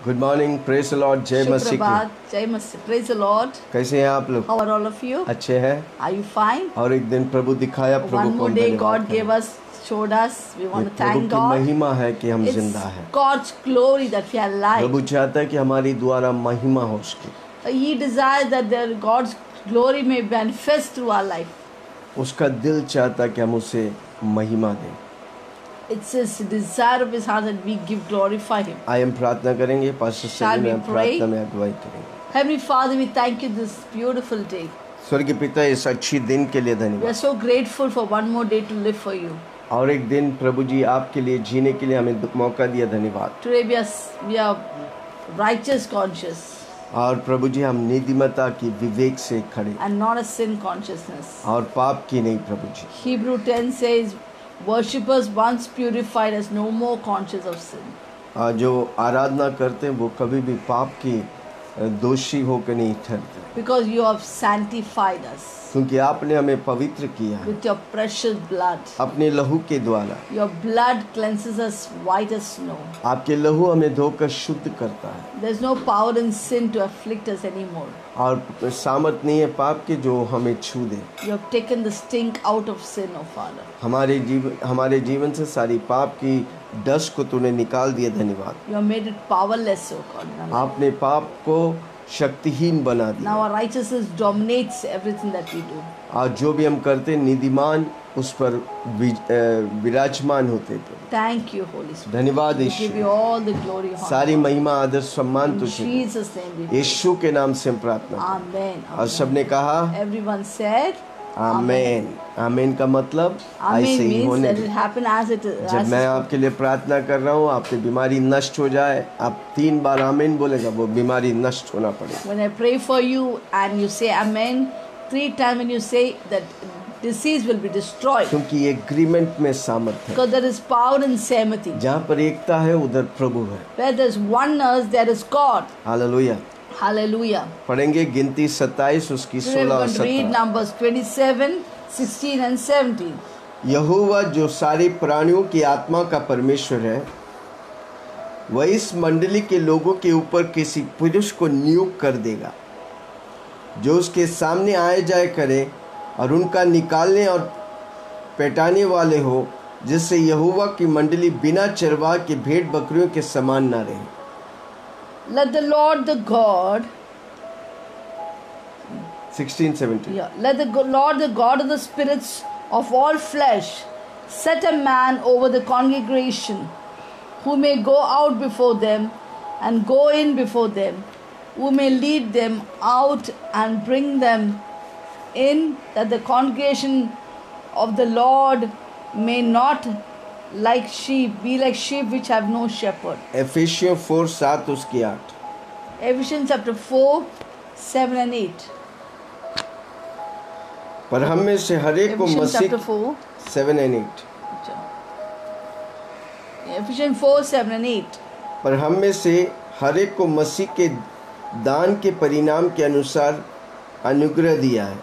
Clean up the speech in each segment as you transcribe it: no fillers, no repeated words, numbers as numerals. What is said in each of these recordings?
Good morning, praise the Lord, जय मसीह की। जय मसीह, प्रेज द लॉर्ड। कैसे हैं आप लोग? How are all of you? अच्छे हैं? Are you fine? और एक दिन प्रभु दिखाया, प्रभु वन को मोर हम डे धन्यवाद गॉड करें। Gave us, showed us. We want to Prabhu thank की God. महिमा है कि हम जिंदा It's हैं। God's glory that we are alive. प्रभु चाहता है कि हमारी द्वारा महिमा हो उसकी। He desires that God's glory may manifest through our life. उसका दिल चाहता है कि हम उसे महिमा दें। It's his desire of his heart that we glorify him. आइए हम प्रार्थना करेंगे, पास्टर Shall सलीम we हम pray? प्रार्थना में अगुवाई करेंगे। Heavenly Father, we thank you this beautiful day. स्वर्गीय पिता, इस अच्छी दिन के लिए We are धन्यवाद। so grateful for one more day to live for you. और एक दिन प्रभु जी आपके लिए जीने के लिए हमें मौका दिया, धन्यवाद। Today we are righteous conscious और प्रभु जी हम नीतिमता की विवेक से खड़े and not a sin consciousness. और पाप की नहीं प्रभु जी। Hebrew 10 says, worshippers once purified is no more conscious of sin. जो आराधना करते हैं वो कभी भी पाप की दोषी होकर नहीं ठहरते, Because you have sanctified us क्योंकि आपने हमें पवित्र किया है with your precious blood. अपने लहू के द्वारा। Your blood cleanses us white as snow. आपके लहू हमें धोकर शुद्ध करता है There's no power in sin to afflict us anymore. और सामर्थ नहीं है पाप के जो हमें छू दे। You have taken the stink out of sin, O Father. हमारे जीवन से सारी पाप की डस्ट को तूने निकाल दिया, धन्यवाद। You have made it powerless, O God. आपने पाप को शक्तिहीन बना दिया। Now our righteousness dominates everything that we do. आज जो भी हम करते नीतिमान उस पर विराजमान होते थे। Thanक you, Holy Spirit. धन्यवाद We give you Yeshu, all the glory. सारी महिमा आदर सम्मान In तुझे। Jesus' name we pray. यीशु के नाम से हम प्रार्थना करते हैं। Amen. और सबने कहा Everyone said, आमेन। आमेन का मतलब ऐसे Amen ही means होने that they. it happen as it is. जब मैं आपके लिए प्रार्थना कर रहा हूँ, आपकी बीमारी नष्ट हो जाए, आप 3 बार आमेन बोलेगा, वो बीमारी नष्ट होना पड़ेगा। When I pray for you and you say Amen, 3 times when you say that disease will be destroyed. क्योंकि एग्रीमेंट में सामर्थ है। Because there is power in samity. जहाँ पर एकता है उधर प्रभु है। Where there is oneness, there is God. Hallelujah. Hallelujah. पढ़ेंगे गिनती 27 उसकी Today 16 we're और going to read 17। Numbers 27, 16 and 17. यहोवा जो सारे प्राणियों की आत्मा का परमेश्वर है, वह इस मंडली के लोगों के ऊपर किसी पुरुष को नियुक्त कर देगा जो उसके सामने आए जाए करे और उनका निकालने और पेटाने वाले हो, जिससे यहोवा की मंडली बिना चरवाह के भेड़ बकरियों के समान न रहे। Let the Lord the God 16-17। Let the Lord, the God of the spirits of all flesh, set a man over the congregation, who may go out before them and go in before them, who may lead them out and bring them in, that the congregation of the Lord may not be like sheep which have no shepherd. एफेसियों 4:7 उसकी 8। Ephesians chapter 4, 7 and 8. पर हम में से हर एक को Ephesians Masih chapter 4. 7 and 8। Ephesians 4, 7 and 8. पर हम में से हर एक को मसीह के दान के परिणाम के अनुसार अनुग्रह दिया है।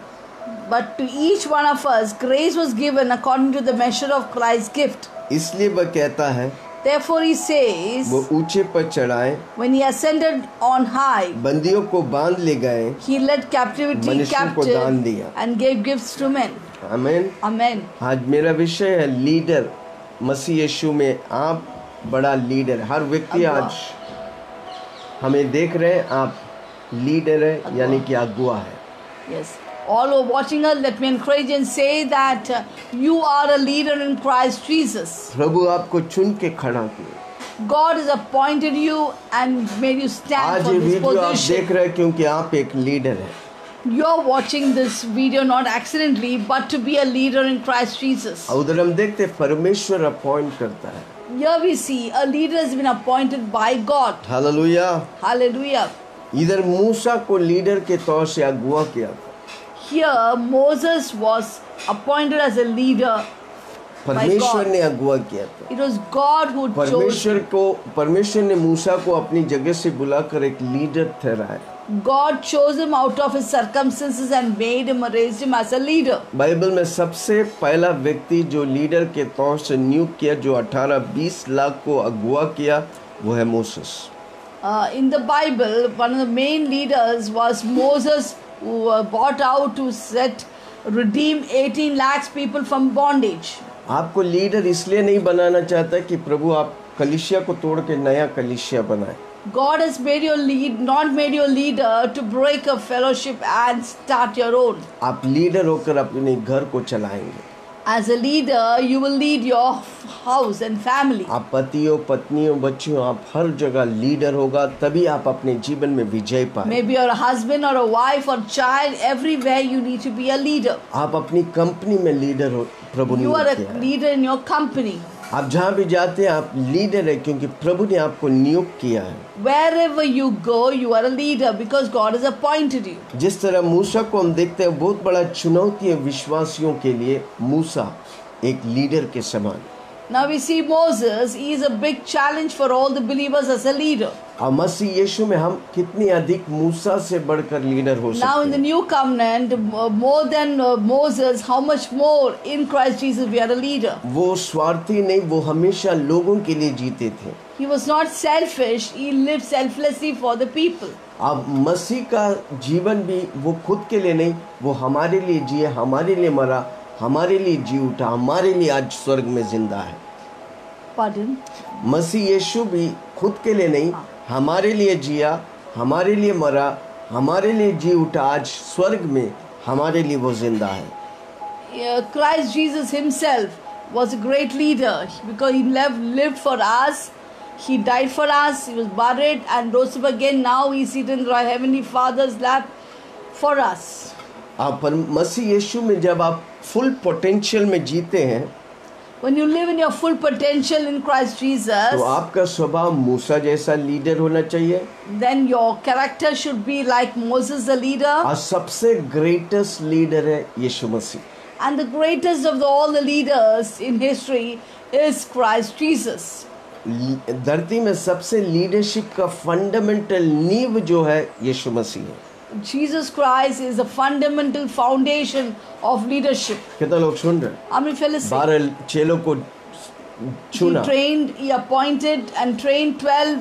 But to each one of us grace was given according to the measure of Christ's gift. इसलिए वह कहता है, Therefore he says, वो ऊंचे पर चढ़ाए, when he ascended on high, बंदियों को बांध ले गए, he led captivity मनुष्यों को दान captive दिया। and gave gifts to men. आमीन। Amen. आज मेरा विषय है लीडर। मसीह यीशु में आप बड़ा लीडर। हर व्यक्ति अगुआ। आज हमें देख रहे हैं, आप लीडर है, यानी कि अगुआ है। Yes. All who are watching us, let me encourage and say that you are a leader in Christ Jesus. प्रभु आपको चुन के खड़ा किया। God has appointed you and made you stand आज for ये this वीडियो आप position. देख रहे हैं क्योंकि आप एक लीडर हैं। You're watching this video not accidentally, but to be a leader in Christ Jesus. उधर हम देखते हैं परमेश्वर अपॉइंट करता है। Here we see a leader has been appointed by God. Hallelujah. Hallelujah. इधर मूसा को लीडर के तौर से अगुवा किया था। Here Moses was appointed as a leader by परमेश्वर God. ने अगुवा किया था। It was God who chose. परमेश्वर ने मूसा को अपनी जगह से बुलाकर एक लीडर ठहराया। God chose him out of his circumstances and made him, raised him as a leader. Bible में सबसे पहला व्यक्ति जो लीडर के तौर से नियुक्त किया, जो 18-20 लाख को अगुवा किया, वो है मूसा। In the Bible, one of the main leaders was Moses, who brought out to redeem 18 lakhs people from bondage. आपको लीडर इसलिए नहीं बनाना चाहता कि प्रभु आप कलीसिया को तोड़ के नया कलीसिया बनाए. God has made your not made your leader to break a fellowship and start your own. आप लीडर होकर अपने घर को चलाएंगे. As a leader, you will lead your house and family. आप पतियों, पत्नियों, बच्चियों, आप हर जगह लीडर होगा, तभी आप अपने जीवन में विजय पाएंगे. Maybe you're a husband or a wife or child, everywhere you need to be a leader. आप अपनी कंपनी में लीडर हो, प्रभु ने You are किया a है. leader in your company. आप जहाँ भी जाते हैं आप लीडर है, क्योंकि प्रभु ने आपको नियुक्त किया है. Wherever you go, you are a leader because God has appointed you. जिस तरह मूसा को हम देखते हैं, बहुत बड़ा चुनौती है विश्वासियों के लिए. मूसा एक लीडर के समान. Now we see Moses, he is a big challenge for all the believers as a leader. और मसीह यीशु में हम कितनी अधिक मूसा से बढ़कर लीडर हो Now सकते in the हैं. new covenant, more than Moses, how much more in Christ Jesus we are a leader. वो स्वार्थी नहीं, वो हमेशा लोगों के लिए जीते थे. He was not selfish, he lived selflessly for the people. अब मसीह का जीवन भी वो खुद के लिए नहीं, वो हमारे लिए जिए, हमारे लिए मरा, हमारे लिए जी उठा, हमारे लिए आज स्वर्ग में जिंदा है. Pardon? मसीह यीशु भी खुद के लिए नहीं, हमारे लिए जिया, हमारे लिए मरा, हमारे लिए जी उठा, आज स्वर्ग में हमारे लिए वो जिंदा है. Christ Jesus himself was a great leader because he lived for us. He died for us. He was buried and rose up again. Now he is seated in the heavenly Father's lap for us. आप पर मसीह यीशु में जब आप full potential में जीते हैं, When you live in your full potential in Christ Jesus, तो आपका स्वभाव मूसा जैसा लीडर होना चाहिए. then your character should be like Moses the leader. और सबसे ग्रेटेस्ट लीडर है यीशु मसीह. And the greatest of all the leaders in history is Christ Jesus. धरती में सबसे लीडरशिप का फंडामेंटल नींव जो है यीशु मसीह है. Jesus Christ is the fundamental foundation of leadership. कितना लोग सुन रहे हैं? How many fellows say? 12 चेलों को चुना. He trained, he appointed and trained 12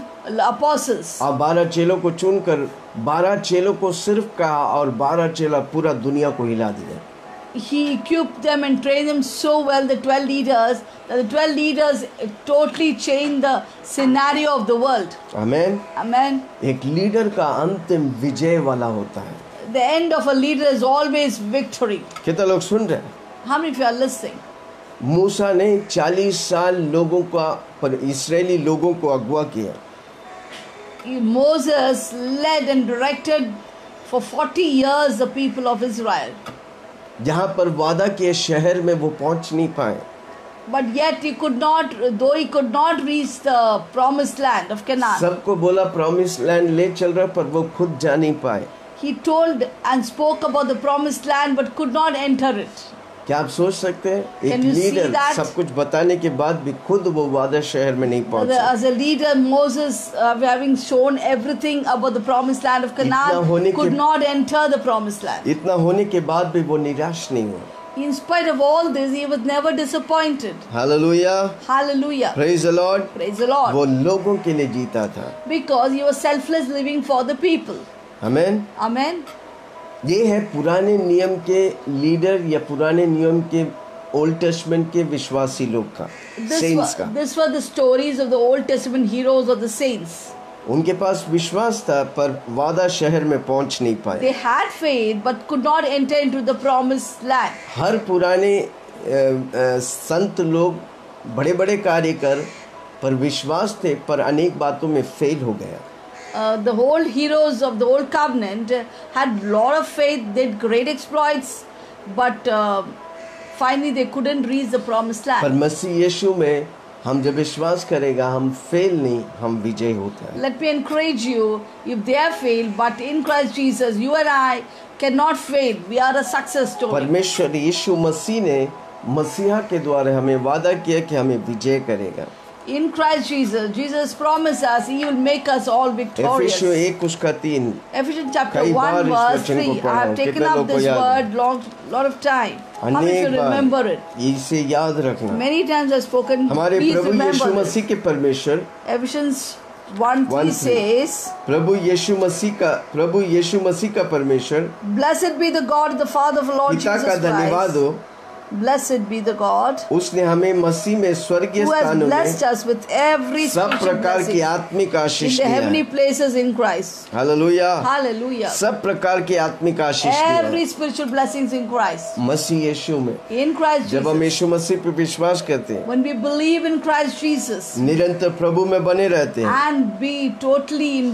apostles. और 12 चेलों को चुनकर 12 चेलों को सिर्फ कहा और 12 चेला पूरा दुनिया को हिला दिया. He equipped them and trained them so well, the 12 leaders, that the 12 leaders totally changed the scenario of the world. Amen. Amen. एक लीडर का अंतिम विजय वाला होता है. The end of a leader is always victory. कितना लोग सुन रहे हैं? How many of you are listening? मूसा ने 40 साल लोगों का पर इस्राएली लोगों को अगवा किया. Moses led and directed for 40 years the people of Israel. जहाँ पर वादा के शहर में वो पहुँच नहीं पाए. But yet he could not, though he could not reach the promised land of Canaan. सबको बोला प्रॉमिस लैंड ले चल रहा, पर वो खुद जा नहीं पाए. He told and spoke about the promised land but could not enter it. क्या आप सोच सकते हैं एक Can you see leader that? सब कुछ बताने के बाद भी खुद वो वादा शहर में नहीं पहुंचा. As a leader, Moses, having shown everything about the promised land of Canaan, could not enter the promised land. इतना होने के बाद भी वो निराश नहीं हुआ. In spite of all this, he was never disappointed. Hallelujah. Hallelujah. Praise the Lord. Praise the Lord. वो लोगों के लिए जीता था. Because he was selfless living for the people. Amen. Amen. ये है पुराने नियम के लीडर या पुराने नियम के ओल्ड टेस्टमेंट के विश्वासी लोग का, सेंट्स का. This were the stories of the Old Testament heroes of the saints. उनके पास विश्वास था पर वादा शहर में पहुंच नहीं पाए. They had faith but could not enter into the promised land. हर पुराने संत लोग बड़े बड़े कार्य कर पर विश्वास थे, पर अनेक बातों में फेल हो गया. The whole heroes of the old covenant had lot of faith, did great exploits, but finally they couldn't reach the promised पर land. मसीह यीशु में हम जब विश्वास करेगा हम फेल नहीं, हम विजय होता है. Let me encourage you, if they have failed, but in Christ Jesus, you and I cannot fail. We are a success story. परमेश्वर यीशु मसीह ने मसीहा के द्वारा हमें वादा किया कि हमें विजय करेगा. In Christ Jesus, Jesus promised us He will make us all victorious. एफिसियों 1 उसका 3. Ephesians chapter कई 1 बार इस verse वचन को 3. पढ़ा I हूं. have taken कितने up लोगों को this याद word lot of time. How many of you अनेक remember बार it? इसे याद रखना. Many times I've spoken. हमारे Please Prabhu Yeshu remember it. मसीह के परमेश्वर Ephesians 1:3 says, प्रभु यीशु मसीह का परमेश्वर, Blessed be the God, the Father of Lord पिता Jesus का धन्यवाद Christ. हो, Blessed be the God उसने हमें मसीह में स्वर्गीय who has स्थानों blessed में us with every सब spiritual प्रकार की blessing आत्मिक in आशीष the दिया heavenly है। places in Christ. Hallelujah. Hallelujah. सब प्रकार की आत्मिक आशीष दिया है Every spiritual blessings in Christ. मसीह यीशु में। In Christ जब हम Jesus. यीशु मसीह पे विश्वास करते हैं, When we believe in Christ Jesus निरंतर प्रभु में बने रहते हैं, and be totally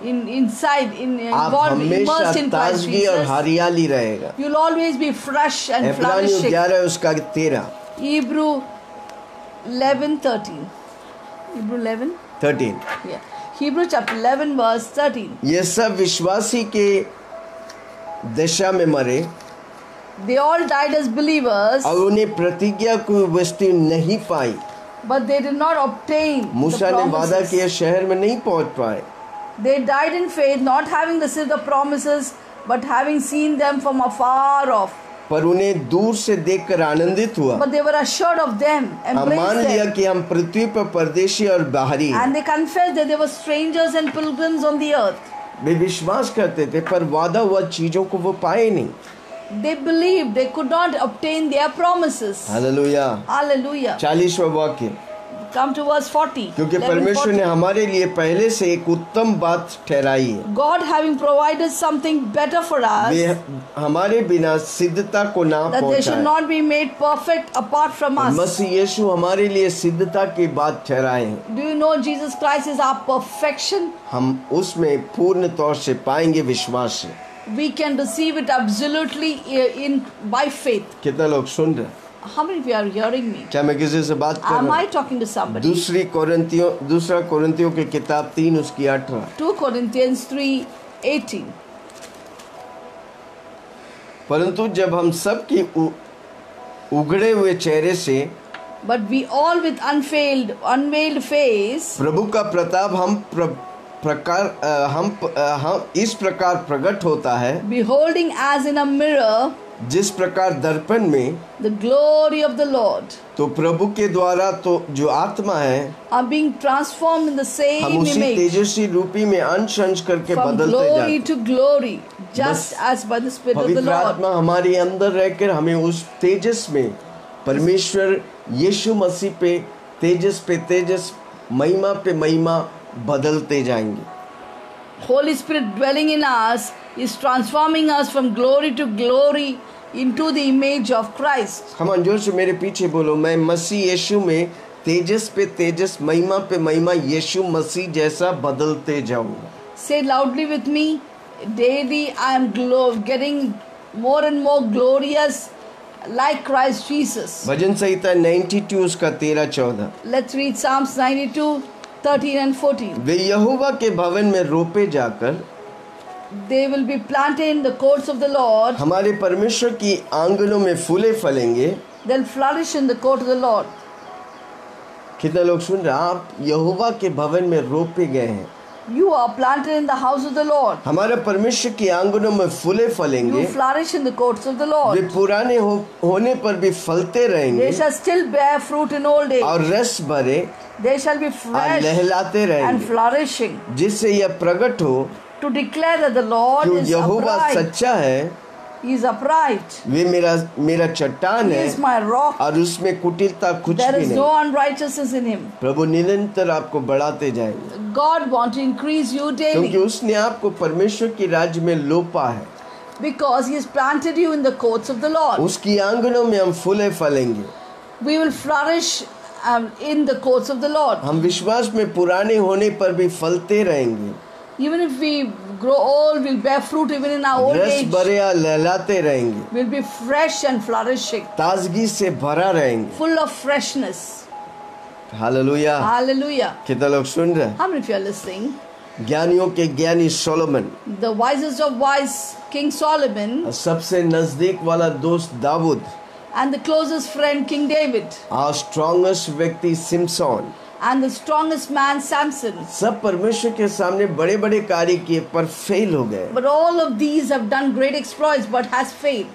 inside, आप involved, हमेशा immersed in Christ ताजगी और Jesus, हरियाली रहेगा। you'll always be fresh and इब्रानियों flourishing. 11 उसका 13 Hebrew 11:13. Hebrew 11? 13 Yeah. Hebrew chapter 11 verse 13. ये सब विश्वासी के दशा में मरे They all died as believers, और उन्हें प्रतिज्ञा की वस्तु नहीं पाई। but they did not obtain the मूसा ने वादा promises. किए शहर में नहीं पहुंच पाए। They died in faith, not having received the promises, but having seen them from afar off. पर उन्हें दूर से देखकर आनंदित हुआ। But they were assured of them, हम मान embraced लिया them, कि हम पृथ्वी पर परदेशी और बाहरी हैं। and they confessed that they were strangers and pilgrims on the earth. वे विश्वास करते थे पर वादा हुआ चीजों को वो पाए नहीं। They believed they could not obtain their promises. Hallelujah. Hallelujah. 40वां वाक्य, Come to verse 40. क्योंकि 11:40. परमेश्वर ने हमारे लिए पहले से एक उत्तम बात ठहराई है। God having provided something better for us, वे हमारे बिना सिद्धता को ना that they should पहुंचाए। not be made perfect apart from us. मसीह यीशु हमारे लिए सिद्धता की बात ठहराए हैं। Do you know Jesus Christ is our perfection? हम उसमें पूर्ण तौर से पाएंगे विश्वास से। We can receive it absolutely by faith. कितना लोग सुन रहे हैं? How many of you are hearing me? क्या मैं किसी से बात कर Am रहा I हूँ? talking to somebody? दूसरा कोरिन्थियों की किताब 3 उसकी 18। 2 Corinthians 3:18. परंतु जब हम सब की उगड़े हुए चेहरे से But we all with unveiled face प्रभु का प्रताप हम इस प्रकार प्रकट होता है, beholding as in a mirror जिस प्रकार दर्पण में, the glory of the Lord, तो प्रभु के द्वारा तो जो आत्मा है are being transformed in the हम same उसी image तेजस्वी रूपी में अंश अंश करके from बदलते glory जाते। to glory, just बस as by the Spirit of the पवित्र Lord. आत्मा हमारे अंदर रहकर हमें उस तेजस में, परमेश्वर यीशु मसीह पे तेजस, महिमा पे महिमा बदलते जाएंगे। Holy Spirit dwelling in us is transforming us from glory to glory into the image of Christ. हम जोर से मेरे पीछे बोलो, मैं मसीह यीशु में तेजस पे तेजस, महिमा पे महिमा यीशु मसीह जैसा बदलते जाऊंगा। Say loudly with me, daily I am getting more and more glorious like Christ Jesus. भजन संहिता 92 उसका 13-14। Let's read Psalms 92:13 and 14. वे यहोवा के भवन में रोपे जाकर They will be planted in the courts of the Lord. हमारे परमेश्वर की आंगनों में फूले फलेंगे। They'll flourish in the court of the Lord. कितने लोग सुन रहे हैं? आप यहोवा के भवन में रोपे गए हैं। You are planted in the house of the Lord. हमारे परमेश्वर की आंगनों में फूले फलेंगे। You flourish in the courts of the way Lord. पुराने होने पर भी फलते रहेंगे They shall still bear fruit in old age. और रस भरे They shall be और fresh लहलाते and रहेंगे, flourishing, जिससे यह प्रकट हो to declare that the Lord कि is यहोवा upright. सच्चा है। He is upright. वे मेरा चट्टान He है is my rock. और उसमें कुटिलता कुछ There भी is नहीं। no unrighteousness in him. प्रभु निरंतर आपको बढ़ाते जाएंगे, God wants to increase you क्योंकि daily उसने आपको परमेश्वर के राज्य में लोपा है। because He has planted you in the courts of the Lord. उसकी आंगनों में हम फूले फलेंगे। We will flourish in the courts of the Lord. हम विश्वास में पुराने होने पर भी फलते रहेंगे, Even if we grow old, we'll bear fruit even in our old रस age. भरे या लहलाते रहेंगे, We'll be fresh and flourishing, ताजगी से भरा रहेंगे। full of freshness. Hallelujah. Hallelujah. कितना लोग सुन रहे हैं? How many of you are listening? ज्ञानियों के ज्ञानी Solomon, The wisest of wise King Solomon सबसे नजदीक वाला दोस्त दाऊद, and the closest friend King David और स्ट्रॉन्गेस्ट व्यक्ति सिमसोन, and the strongest man Samson. सब परमेश्वर के सामने बड़े बड़े कार्य किए पर फेल हो गए। But all of these have done great exploits but has failed.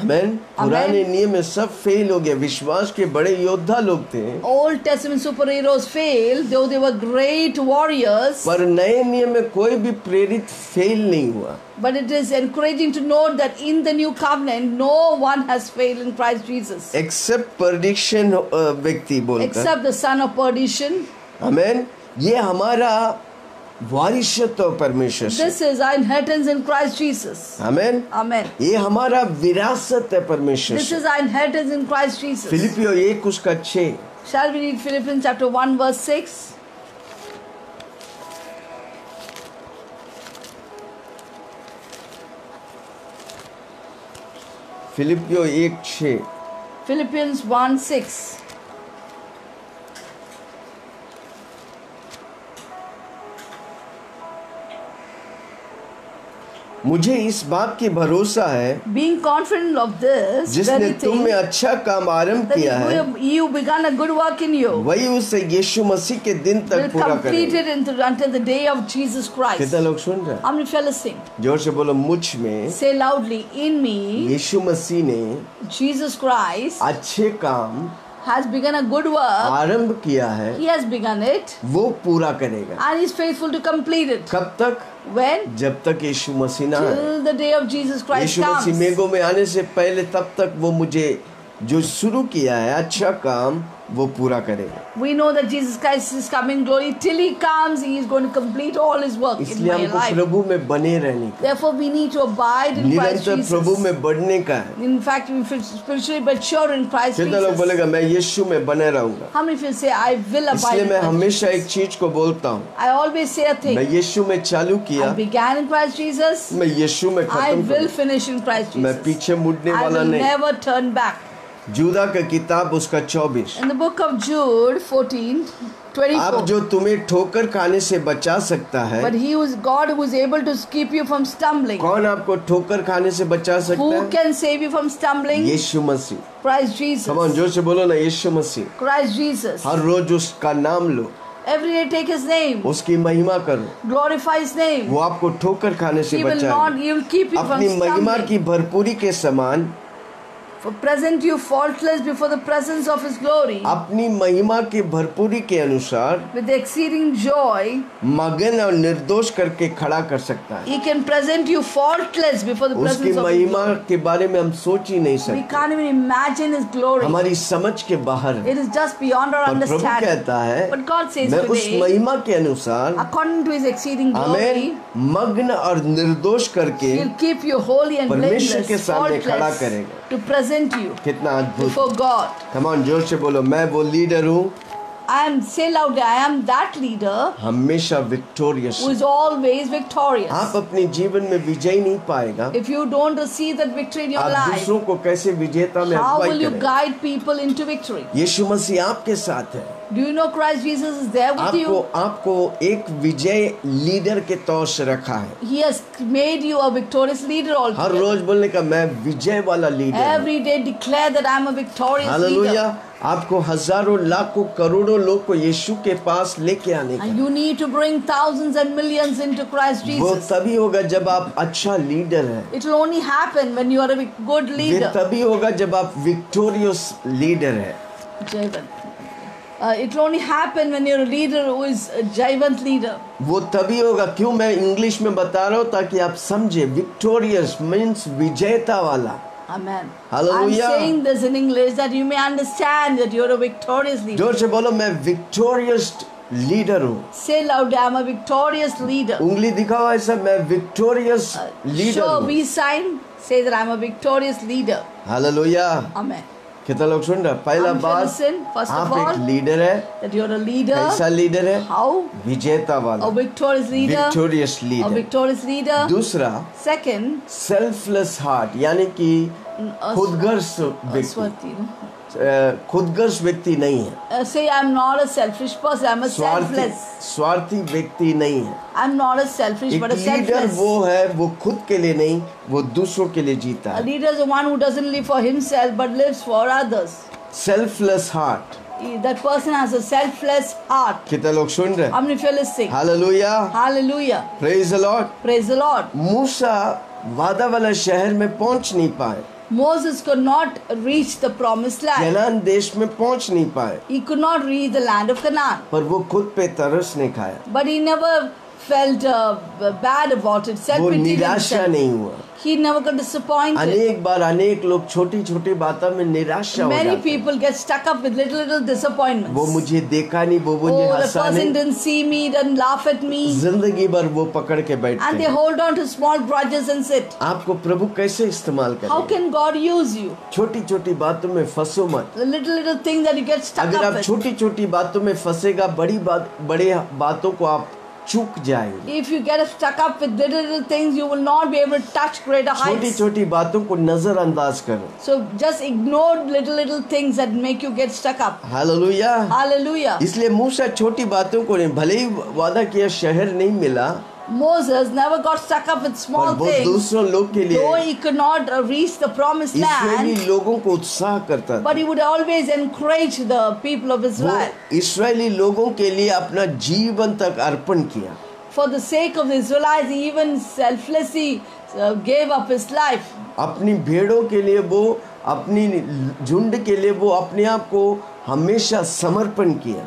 आमेन। पुराने नियम में सब फेल हो गया। विश्वास के बड़े योद्धा लोग थे, Old Testament superheroes failed, though they were great warriors. पर नए नियम में कोई भी प्रेरित फेल नहीं हुआ। But it is encouraging to note that in the new covenant, no one has failed in Christ Jesus. Except perdition व्यक्ति बोलकर, Except the son of perdition. आमेन। ये हमारा वारिसत्व परमेश्वर से, This is our inheritance in Christ Jesus. Amen. Amen. ये हमारा विरासत है परमेश्वर This से। is our inheritance in Christ Jesus. फिलिपियो 1:6। Shall we read Philippians chapter 1 verse 6? फिलिपियो 1:6। Philippians 1:6. मुझे इस बात की भरोसा है, Being confident of this जिसने very तुम thing, में अच्छा काम आरंभ that किया है, you begun a good work in you, वही उसे यीशु मसीह के दिन will तक पूरा complete करेगा। it until the day of Jesus Christ. कितना लोग सुन रहे हैं? How many fellas sing? जोर से बोलो, मुझ में Say loudly, in me, यीशु मसीह ने Jesus Christ अच्छे काम has begun a good work. आरंभ किया है, He has begun it वो पूरा करेगा। and is faithful to complete it. कब तक? When? जब तक यीशु मसीह ना आए। Till the day of Jesus Christ Yeshu Masih comes. मेघों में आने से पहले तब तक वो मुझे जो शुरू किया है अच्छा काम वो पूरा करेगा। We know that Jesus Christ is coming glory. Till He comes, He is going to complete all His work in इसलिए my हमको life. प्रभु में बने रहने का, Therefore, we need to abide in Christ निरंतर प्रभु Jesus. में बढ़ने का है। In fact, we feel spiritually mature in Christ कितना लोग Jesus. बोलेगा मैं यीशु में बने रहूंगा? How many of you say, I will abide इसलिए in मैं Christ हमेशा एक Jesus? चीज को बोलता हूँ, I always say a thing. मैं यीशु में चालू I किया, began in Christ Jesus. मैं यीशु में I खत्म will करूँ। finish in Christ मैं Jesus. पीछे मुड़ने I वाला will नहीं। never turn back. जूदा का किताब उसका 24। In the book of Jude 14, अब 24. जो तुम्हें ठोकर खाने से बचा सकता है, But He was God who was able to keep you from stumbling. कौन आपको ठोकर खाने से बचा सकता Who है? can save you from stumbling? यीशु मसीह। Christ Jesus. कम ऑन, जोर से बोलो ना, यीशु मसीह। Christ Jesus. हर रोज उसका नाम लो, Every day take His name. उसकी महिमा करो, Glorify His name. वो आपको ठोकर खाने से He will not, बचाएगा। He will keep you from अपनी महिमा stumbling. की भरपूरी के समान For present you faultless before the presence of His glory. अपनी महिमा की भरपूरी के अनुसार With exceeding joy, मगन और निर्दोष करके खड़ा कर सकता है। He can present you faultless before the उसकी presence of His महिमा glory. के बारे में हम सोच ही नहीं We सकते, can't even imagine His glory. हमारी समझ के बाहर है। It is just beyond our और प्रभु understanding. कहता है, But God says मैं उस today, महिमा के अनुसार according to His exceeding glory, हमें मग्न और निर्दोष करके He'll keep you holy and परमेश्वर के blameless, सामने खड़ा faultless, करेगा। to present you कितना अद्भुत। before God. कम ऑन, जोर से बोलो, मैं वो लीडर हूँ I am, say loudly, I am that leader हमेशा victorious. who is always victorious. आप अपने जीवन में विजय नहीं पाएगा, If you don't receive that victory in your आप life, दूसरों को कैसे विजेता में how अगुवाई will you करें? guide people into victory? यीशु मसीह आपके साथ है। Do you know Christ Jesus is there with you? आपको एक विजय लीडर के तौर से रखा है। He has made you a victorious leader her altogether. रोज बोलने का मैं विजय वाला लीडर हूँ। Every day declare that I am a victorious hallelujah. leader. आपको हजारों लाखों करोड़ों लोग को यीशु के पास लेके आने का, And you need to bring thousands and millions into Christ वो Jesus. तभी होगा जब आप अच्छा लीडर है। It will only happen when you are a good ये leader. तभी होगा जब आप विक्टोरियस लीडर है। Jaivan. It will only happen when you're a leader who is a Jaivant leader. वो तभी होगा, क्यों मैं इंग्लिश में बता रहा हूँ ताकि आप समझे। विक्टोरियस मीन्स विजेता वाला। Amen. Hallelujah. I'm saying this in English that you may understand that you're a victorious leader. जोर से बोलो, मैं विक्टोरियस लीडर हूँ। Say loud, I'm a victorious leader. उंगली दिखाओ ऐसा, मैं विक्टोरियस लीडर Show हूँ। V sign. Say that I'm a victorious leader. Hallelujah. Amen. कितना लोग सुन रहे हैं? पहला I'm बात, listen, first of आप all, एक लीडर है। That you're a leader. कैसा लीडर है? How? विजेता वाला, A victorious leader. Victorious A leader. victorious leader. दूसरा, Second, सेल्फलेस हार्ट, यानी कि खुदगर्ज व्यक्ति, Swati. खुदगर्ज व्यक्ति नहीं है। Say I'm not a selfish person. I'm a selfless. स्वार्थी व्यक्ति नहीं है। I'm not a selfish एक but a लीडर selfless. वो है, वो खुद के लिए नहीं, वो दूसरों के लिए जीता A है। leader is the one who doesn't live for himself but lives for others. Selfless heart. That person has a selfless heart. कितने लोग सुन रहे हैं? How many fellows sing? Hallelujah, Hallelujah. Praise the Lord. Praise the Lord. मूसा वादा वाला शहर में पहुंच नहीं पाए। Moses could not reach the promised land. Kanan देश में पहुंच नहीं पाए, He could not reach the land of Canaan. पर वो खुद पे तरस नहीं खाया, But he never felt bad about it. वो Self-pity निराशा himself. नहीं हुआ। He never got disappointed. अनेक बार अनेक लोग छोटी छोटी बातों में निराशा हो Many जाते हैं। people get stuck up with little disappointments. वो मुझे देखा नहीं, वो मुझे Oh, the हंसा person नहीं, didn't see me, didn't laugh at me. जिंदगी भर वो पकड़ के बैठते And they हैं। hold on to small grudges and sit. आपको प्रभु कैसे इस्तेमाल How करें? can God use you? छोटी छोटी बातों में फंसो मत। The little things that you get stuck अगर up आप with. छोटी छोटी बातों में फंसेगा, बड़े बातों को आप चूक जाएंगे। If you get stuck up with little things, you will not be able to touch greater छोटी heights. छोटी बातों को नजरअंदाज करो। So just ignore little things that make you get stuck up. Hallelujah. Hallelujah. इसलिए मूसा छोटी बातों को नहीं, भले ही वादा किया शहर नहीं मिला, Moses never got stuck up with पर small वो things. दूसरों लोग के लिए Though he could not reach the promised Israeli land, लोगों को उत्साह करता था। but he would always encourage the people of वो Israel. इस्राएली लोगों के लिए अपना जीवन तक अर्पण किया। For the sake of the Israelites, he even selflessly gave up his life. अपनी भेड़ों के लिए वो, अपनी झुंड के लिए वो अपने आप को हमेशा समर्पण किया।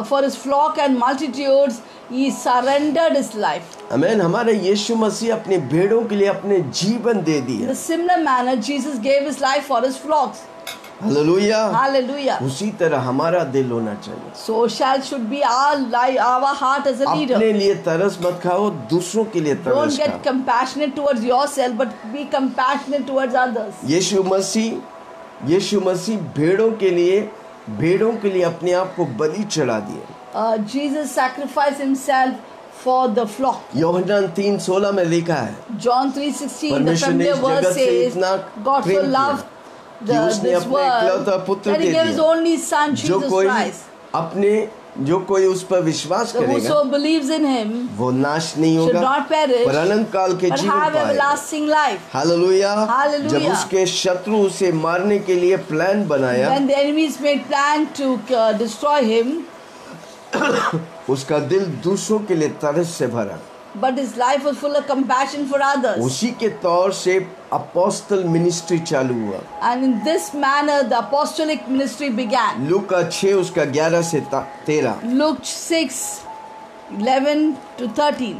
For his flock and multitudes, he surrendered his life. आमीन। हमारे यीशु मसीह अपने भेड़ों के लिए अपने जीवन दे In दिया। a similar manner, Jesus gave his life for his flocks. Hallelujah. Hallelujah. उसी तरह हमारा दिल होना चाहिए। So should be our heart as a अपने leader. लिए तरस मत खाओ, दूसरों के लिए Don't तरस get खाओ। compassionate towards yourself, but be compassionate towards others. यीशु मसीह भेड़ों के लिए अपने आप को बलि चढ़ा दिए। Jesus sacrificed himself for the flock. यूहन्ना 3:16 में लिखा है, John 3:16, the परमेश्वर ने familiar इस verse जगत से says, इतना God so प्रेम किया loved कि उसने this अपने इकलौता world पुत्र that he they gave his दिया। only son, जो कोई उस पर विश्वास So करेगा, whoso believes in him वो नाश नहीं should होगा, not perish, पर अनंत काल के but जीवन have पाएगा। everlasting life. हालेलुया। Hallelujah. जब उसके शत्रु उसे मारने के लिए प्लान बनाया, When the enemies made plan to destroy him, उसका दिल दूसरों के लिए तरस से भरा। but his life was full of compassion for others. उसी के तौर से अपोस्टल मिनिस्ट्री चालू हुआ। And in this manner, the apostolic ministry began. लूका 6 उसका 11 से 13। Luke 6:11 to 13.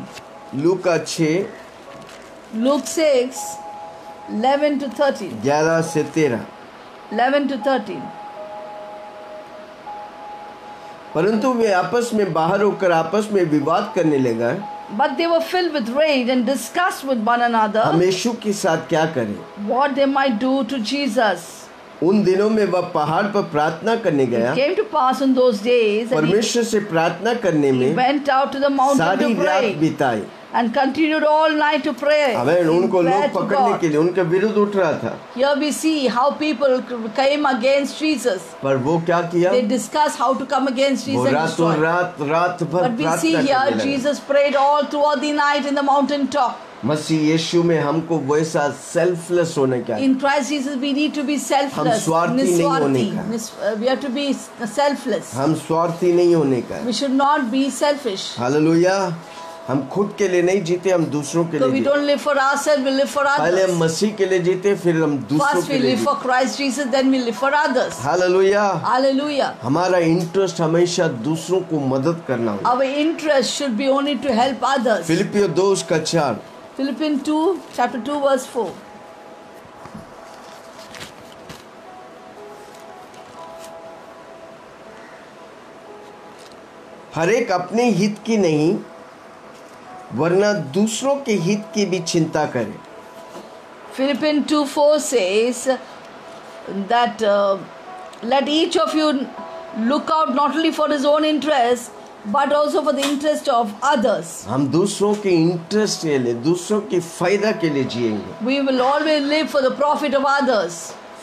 Luka 6 Luke 6:11 to 13. 11 से 13। 11 to 13. परंतु वे आपस में बाहर होकर आपस में विवाद करने लगा, But they were filled with rage and discussed with one another हम यीशु के साथ क्या करें। what they might do to Jesus. उन दिनों में वह पहाड़ पर प्रार्थना करने गया। It came to pass in those days that he परमेश्वर से प्रार्थना करने में went out to the mountain सारी to रात pray बिताई। and continued all night to pray. आमीन। उनको Prayer लोग to पकड़ने God. के लिए उनके विरुद्ध उठ रहा था, Here we see how people came against Jesus. पर वो क्या किया, They discussed how to come against वो Jesus and रातों destroy. रात भर But we see प्रार्थना here करने लगा। Jesus prayed all throughout the night in the mountain top. मसीह यीशु में हमको वैसा सेल्फलेस होने का, In Christ Jesus we need to be selfless. स्वार्थी नहीं होने का। We have to be selfless. हम स्वार्थी नहीं होने का। We should not be selfish. Hallelujah. हम खुद के लिए नहीं जीते, हम दूसरों के So लिए we जीते। don't live for ourselves, we live for पहले हम others. मसीह के लिए जीते, फिर हम दूसरों First के we लिए live for जीते। Christ Jesus, then we live for others. Hallelujah. Hallelujah. हमारा इंटरेस्ट हमेशा दूसरों को मदद करना होगा। Our interest should be only to help others. फिलिपियो 2:4। Philippians 2, chapter 2, verse 4. हर एक अपने हित की नहीं, वरना दूसरों के हित की भी चिंता करे। Philippians 2:4 says that let each of you look out not only for his own interest but also for the interest of others. हम दूसरों के इंटरेस्ट के लिए, दूसरों के फायदा के लिए जिएंगे। We will always live for the profit of others.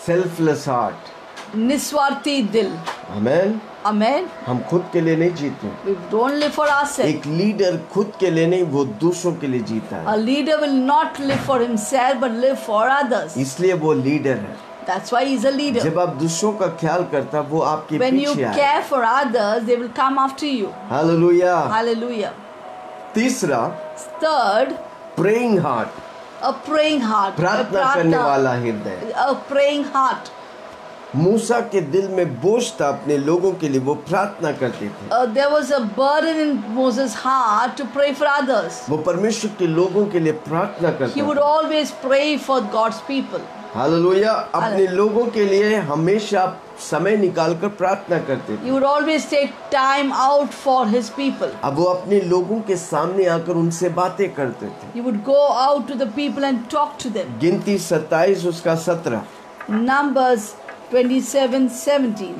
Selfless heart. निस्वार्थी दिल. आमीन। Amen. हम खुद के लिए नहीं जीते। We don't live for ourselves. एक लीडर खुद के लिए नहीं, वो दूसरों के लिए जीता है, A leader will not live for himself but live for others. इसलिए वो लीडर है। That's why he's a leader. जब आप दूसरों का ख्याल करता, वो आपके When you पीछे आए। care for others, they will come after you. Hallelujah. Hallelujah. तीसरा, Third, praying heart. A praying heart. प्रार्थना करने वाला हृदय। A praying heart. मूसा के दिल में बोझ था अपने लोगों के लिए, वो प्रार्थना करते थे। There was a burden in Moses' heart to pray for others. वो परमेश्वर के लोगों के लिए प्रार्थना He करता would था। always pray for God's people. Hallelujah. अपने लोगों के लिए हमेशा समय निकालकर प्रार्थना करते थे। He would always take time out for his people. अब वो अपने लोगों के सामने आकर उनसे बातें करते थे। He would go out to the people and talk to them. गिनती 27 उसका 17। Numbers 27:17.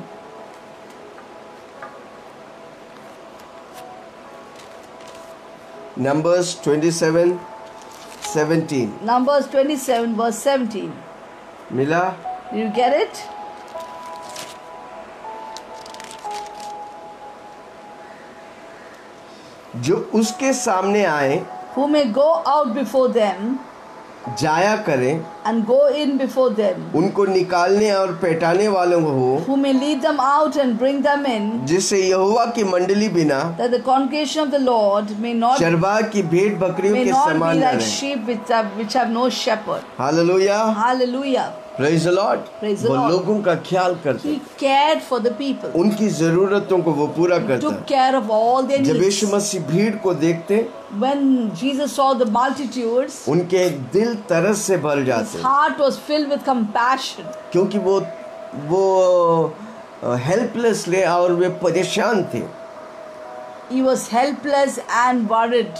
Numbers 27:17 Numbers 27 verse 17. मिला? Did you get it? जो उसके सामने आए Who may go out before them जाया करें, and go in before them. उनको निकालने और पेटाने वालों को हो, Who may lead them out and bring them in, जिससे यहोवा की मंडली बिना that the congregation of the Lord may not चरवाह की भेड़ बकरियों के be समान न like रहे। sheep which have no shepherd. Hallelujah. Hallelujah. Praise the Lord. Praise the वो Lord. लोगों का ख्याल करते, He cared for the people. उनकी जरूरतों को वो पूरा He करता। took care of all their जब needs. यीशु मसीह भीड़ को देखते, When Jesus saw the multitudes, उनके दिल तरस से भर his जाते, heart was filled with compassion. क्योंकि वो हेल्पलेस ले और वे परेशान थे, He was helpless and worried.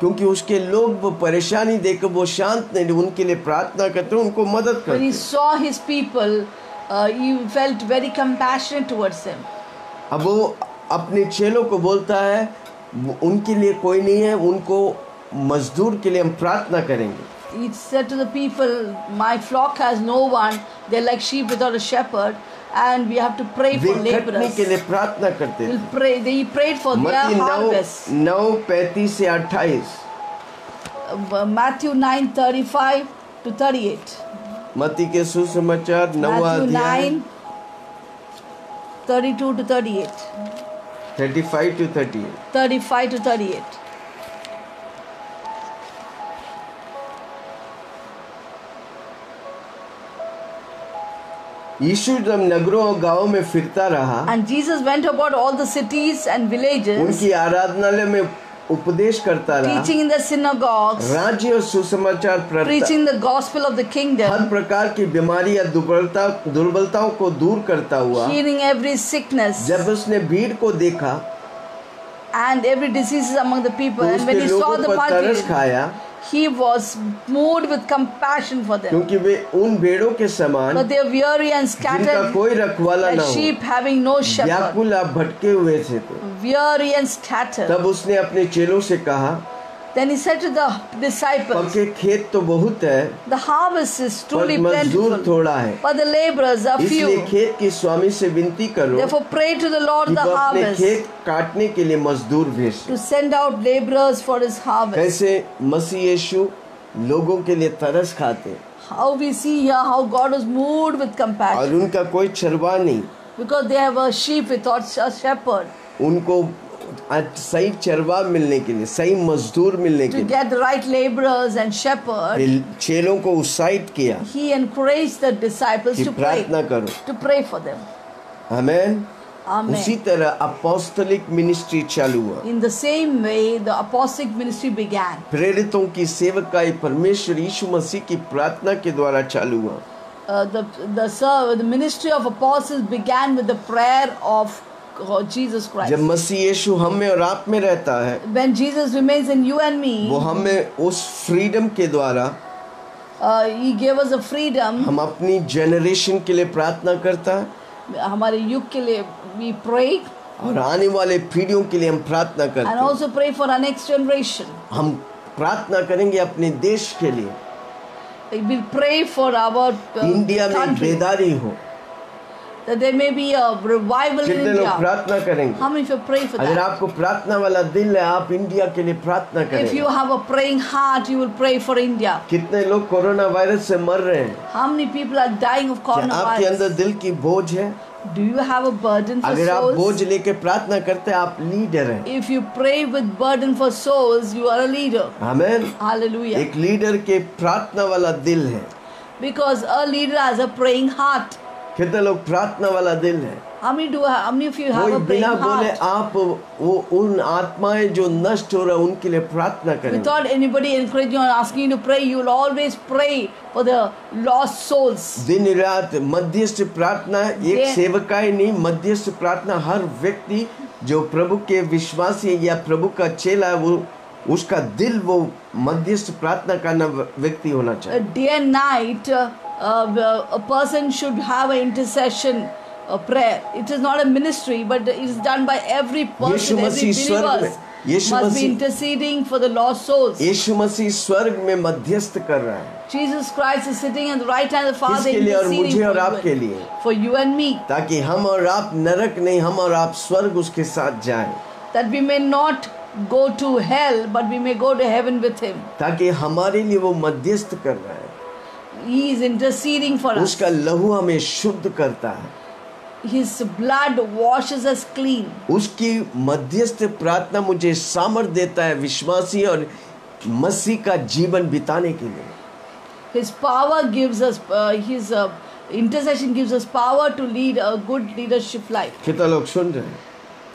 क्योंकि उसके लोग वो परेशानी देखकर वो शांत नहीं, उनके लिए प्रार्थना करते, उनको मदद When he करते। saw his people, he felt very compassionate towards them. अब वो अपने चेलों को बोलता है, उनके लिए कोई नहीं है, उनको मजदूर के लिए हम प्रार्थना करेंगे। He said to the people, my flock has no one, they're like sheep without a shepherd, and we have to pray way for कटने laborers. के लिए प्रार्थना करते थे। We'll pray. He prayed for their मत्ती harvest. 9:35 से 28। Matthew 9:35 to 38. मत्ती के सुसमाचार 9 Matthew अध्याय 9:32 to 38. 35 to 38। 35 to 38. यीशु जब नगरों और गांवों में फिरता रहा, And Jesus went about all the cities and villages, उनकी आराधनालय में उपदेश करता रहा, teaching in the synagogues, राज्य और सुसमाचार preaching the gospel of the her kingdom, प्रकार की बीमारी या दुर्बलताओं को दूर करता हुआ। healing every sickness जब उसने भीड़ को देखा and every disease among the people. तो And when उसने he saw लोगों the पर तरस multitude, खाया, he was moved with compassion for them. क्योंकि वे उन भेड़ों के समान But they are weary and जिनका scattered कोई रखवाला like न हो, sheep having no shepherd. व्याकुल आप भटके हुए थे। Weary and scattered. तब उसने अपने चेलों से कहा, Then he said to the disciples, पक्के खेत तो बहुत है, the harvest is पर truly मजदूर plentiful, थोड़ा है, but the laborers are इसलिए few. खेत की स्वामी से विनती करो Therefore pray to the Lord कि of the वो अपने harvest खेत काटने के लिए मजदूर भेजे। to send out laborers for his harvest. कैसे मसीह यीशु लोगों के लिए तरस खाते, How we see here how God was moved with और compassion, उनका कोई चरवा नहीं, because they have a sheep without a shepherd. उनको सही चरवा मिलने के लिए, सही मजदूर मिलने के To लिए get the right laborers and shepherd, चेलों को उत्साहित किया he encouraged the disciples कि to प्रार्थना pray, करो। to pray for them. Amen. Amen. उसी तरह अपोस्तलिक मिनिस्ट्री चालू हुआ, In the same way, the apostolic ministry began. प्रेरितों की सेवकाई परमेश्वर यीशु मसीह की प्रार्थना के द्वारा चालू हुआ। The ministry of apostles began with the prayer of Jesus Christ. जब मसीह यीशु हम में और आप में रहता है, When Jesus remains in you and me, वो हमें उस फ्रीडम के द्वारा He gave us a freedom. हम अपनी जनरेशन के लिए प्रार्थना करता है, हमारे युग के लिए we pray और आने वाले पीढ़ियों के लिए हम प्रार्थना करते and हैं। also pray for our next generation. हम प्रार्थना करेंगे अपने देश के लिए, We will pray for our India में country, बेदारी हो। that there may be a revival in कितने लोग India. प्रार्थना करेंगे? How many of you pray for अगर that? आपको प्रार्थना वाला दिल है, आप इंडिया के लिए प्रार्थना If you करें। have a praying heart, you will pray for India. कितने लोग कोरोना वायरस से मर रहे हैं? How many people are dying of क्या आपके अंदर coronavirus? दिल की बोझ है? Do you have a burden for अगर आप souls? बोझ लेके प्रार्थना करते हैं, आप लीडर हैं। If you pray with burden for souls, you are a leader. Amen. Hallelujah. एक लीडर के प्रार्थना वाला दिल है। Because a leader has a praying heart. कितने लोग प्रार्थना वाला दिल है? How many of you have कोई a praying बिना बोले heart? आप वो उन आत्माएं जो नष्ट हो रहा है उनके लिए प्रार्थना करेंगे। Without anybody encouraging you or asking you to pray, you will always pray for the lost souls. दिन रात मध्यस्थ प्रार्थना, एक सेवकाई नहीं, मध्यस्थ प्रार्थना हर व्यक्ति जो प्रभु के विश्वासी या प्रभु का चेला है, वो उसका दिल वो मध्यस्थ प्रार्थना करना व्यक्ति होना चाहिए। Day and night, a person should have an intercession prayer. It is not a ministry, but it is done by every person, every believer must be interceding for the lost souls. यीशु मसीह स्वर्ग में मध्यस्थ कर रहा है। Jesus Christ is sitting at the right hand of the Father, किसके लिए? और मुझे interceding और आपके लिए, for you and me, ताकि हम और आप नरक नहीं, हम और आप स्वर्ग उसके साथ जाएं, that we may not go to hell, but we may go to heaven with Him. ताकि हमारे लिए वो मध्यस्थ कर रहा है। He is interceding for us. उसका लहू हमें शुद्ध करता है। His blood washes us clean. उसकी मध्यस्थ प्रार्थना मुझे सामर्थ देता है विश्वासी और मसीह का जीवन बिताने के लिए। His power gives us, His intercession gives us power to lead a good leadership life. कितना लोग सुन रहे हैं?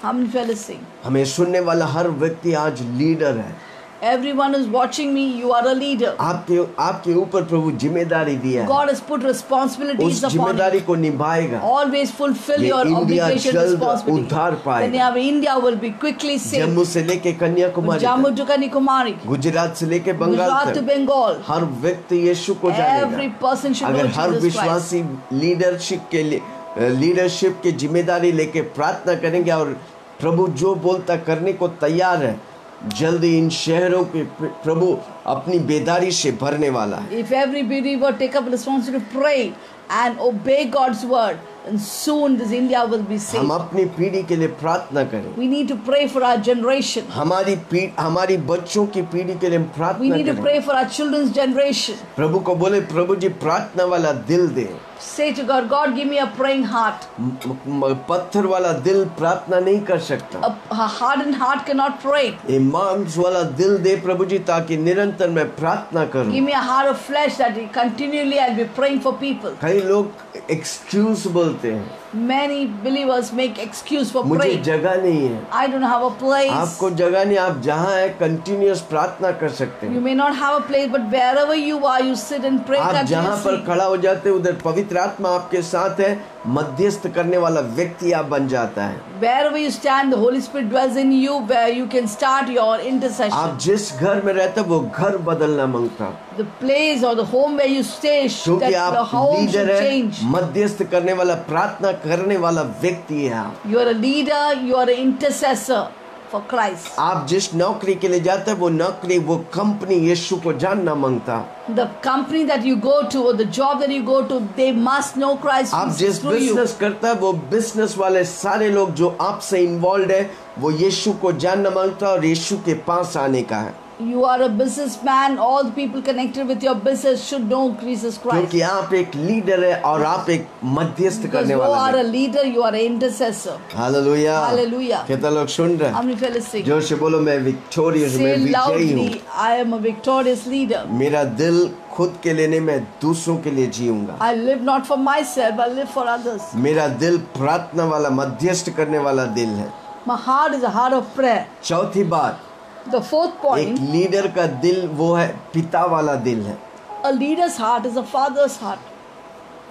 How many fellows sing? हमें सुनने वाला हर व्यक्ति आज लीडर है। Everyone who's watching me, you are a leader. आपके ऊपर प्रभु जिम्मेदारी दिया है। God has put responsibilities उस upon जिम्मेदारी you. को निभाएगा। Always fulfill ये your इंडिया obligation, जल्द responsibility. उद्धार पाएगा। Then our India will be quickly saved. Jammu से लेके कन्याकुमारी Jammu to Kanyakumari, तक, गुजरात से लेके बंगाल Gujarat to तक, Bengal. हर व्यक्ति यीशु को Every जानेगा। person should know अगर हर Jesus Christ. विश्वासी लीडरशिप के जिम्मेदारी लेके प्रार्थना करेंगे और प्रभु जो बोलता करने को तैयार है, जल्दी इन शहरों के प्रभु अपनी बेदारी से भरने वाला है। If every believer take up responsibility to pray and obey God's word, and soon this India will be saved. हम अपनी पीढ़ी के लिए प्रार्थना करें। We need to pray for our generation. हमारी बच्चों की पीढ़ी के लिए हम We प्रार्थना need to करें। pray for our children's generation. प्रभु को बोले, प्रभु जी प्रार्थना वाला दिल दे। Say to God, God, give me a praying heart. पत्थर वाला दिल प्रार्थना नहीं कर सकता। A hardened heart cannot pray. ये मांस वाला दिल दे प्रभु जी, ताकि निरंतर मैं प्रार्थना करूं। Give me a heart of flesh that continually I'll be praying for people. कई लोग एक्सक्यूज बोलते हैं, Many believers make excuse for मुझे praying. जगह नहीं है। I don't have a place. आपको जगह नहीं, आप जहाँ है कंटिन्यूअस प्रार्थना कर सकते You हैं। may not have a place, but wherever you are, you sit and pray आप जहाँ पर continuously. खड़ा हो जाते हैं, उधर पवित्र आत्मा आपके साथ है, मध्यस्थ करने वाला व्यक्ति आप बन जाता है। Wherever you stand, the Holy Spirit dwells in you, where you can start your intercession. आप जिस घर में रहते हैं वो घर बदलना मांगता, The place or the home where you stay, क्योंकि that the आप home लीडर should है, change. मध्यस्थ करने वाला, प्रार्थना करने वाला व्यक्ति है आप। You are a leader, you are an intercessor for Christ. आप जिस नौकरी के लिए जाते हैं वो नौकरी, वो कंपनी यीशु को जानना मांगता। The company that you go to or the job that you go to, they must know Christ आप जिस through you. बिजनेस करता है वो बिजनेस वाले सारे लोग जो आपसे इन्वॉल्व है, वो यीशु को जानना मांगता और यीशु के पास आने का है। You are a businessman, all the people connected with your business should know Jesus Christ. क्योंकि आप एक लीडर है और आप एक मध्यस्थ Because करने you वाला are a है। leader, you are an intercessor. Hallelujah. Hallelujah. कितना लोग सुन रहे How हैं? many fellows sing? जोर से बोलो, मैं विक्टोरियस, मैं Say विजयी हूँ। loudly, I am a victorious leader. मेरा दिल खुद के लिए नहीं, मैं दूसरों के लिए जीऊंगा। I live not for myself, I live for others. मेरा दिल प्रार्थना वाला, मध्यस्थ करने वाला दिल है। My heart is a heart of prayer. चौथी बात, The fourth एक point, लीडर का दिल वो है पिता वाला दिल है। a leader's heart is a father's heart.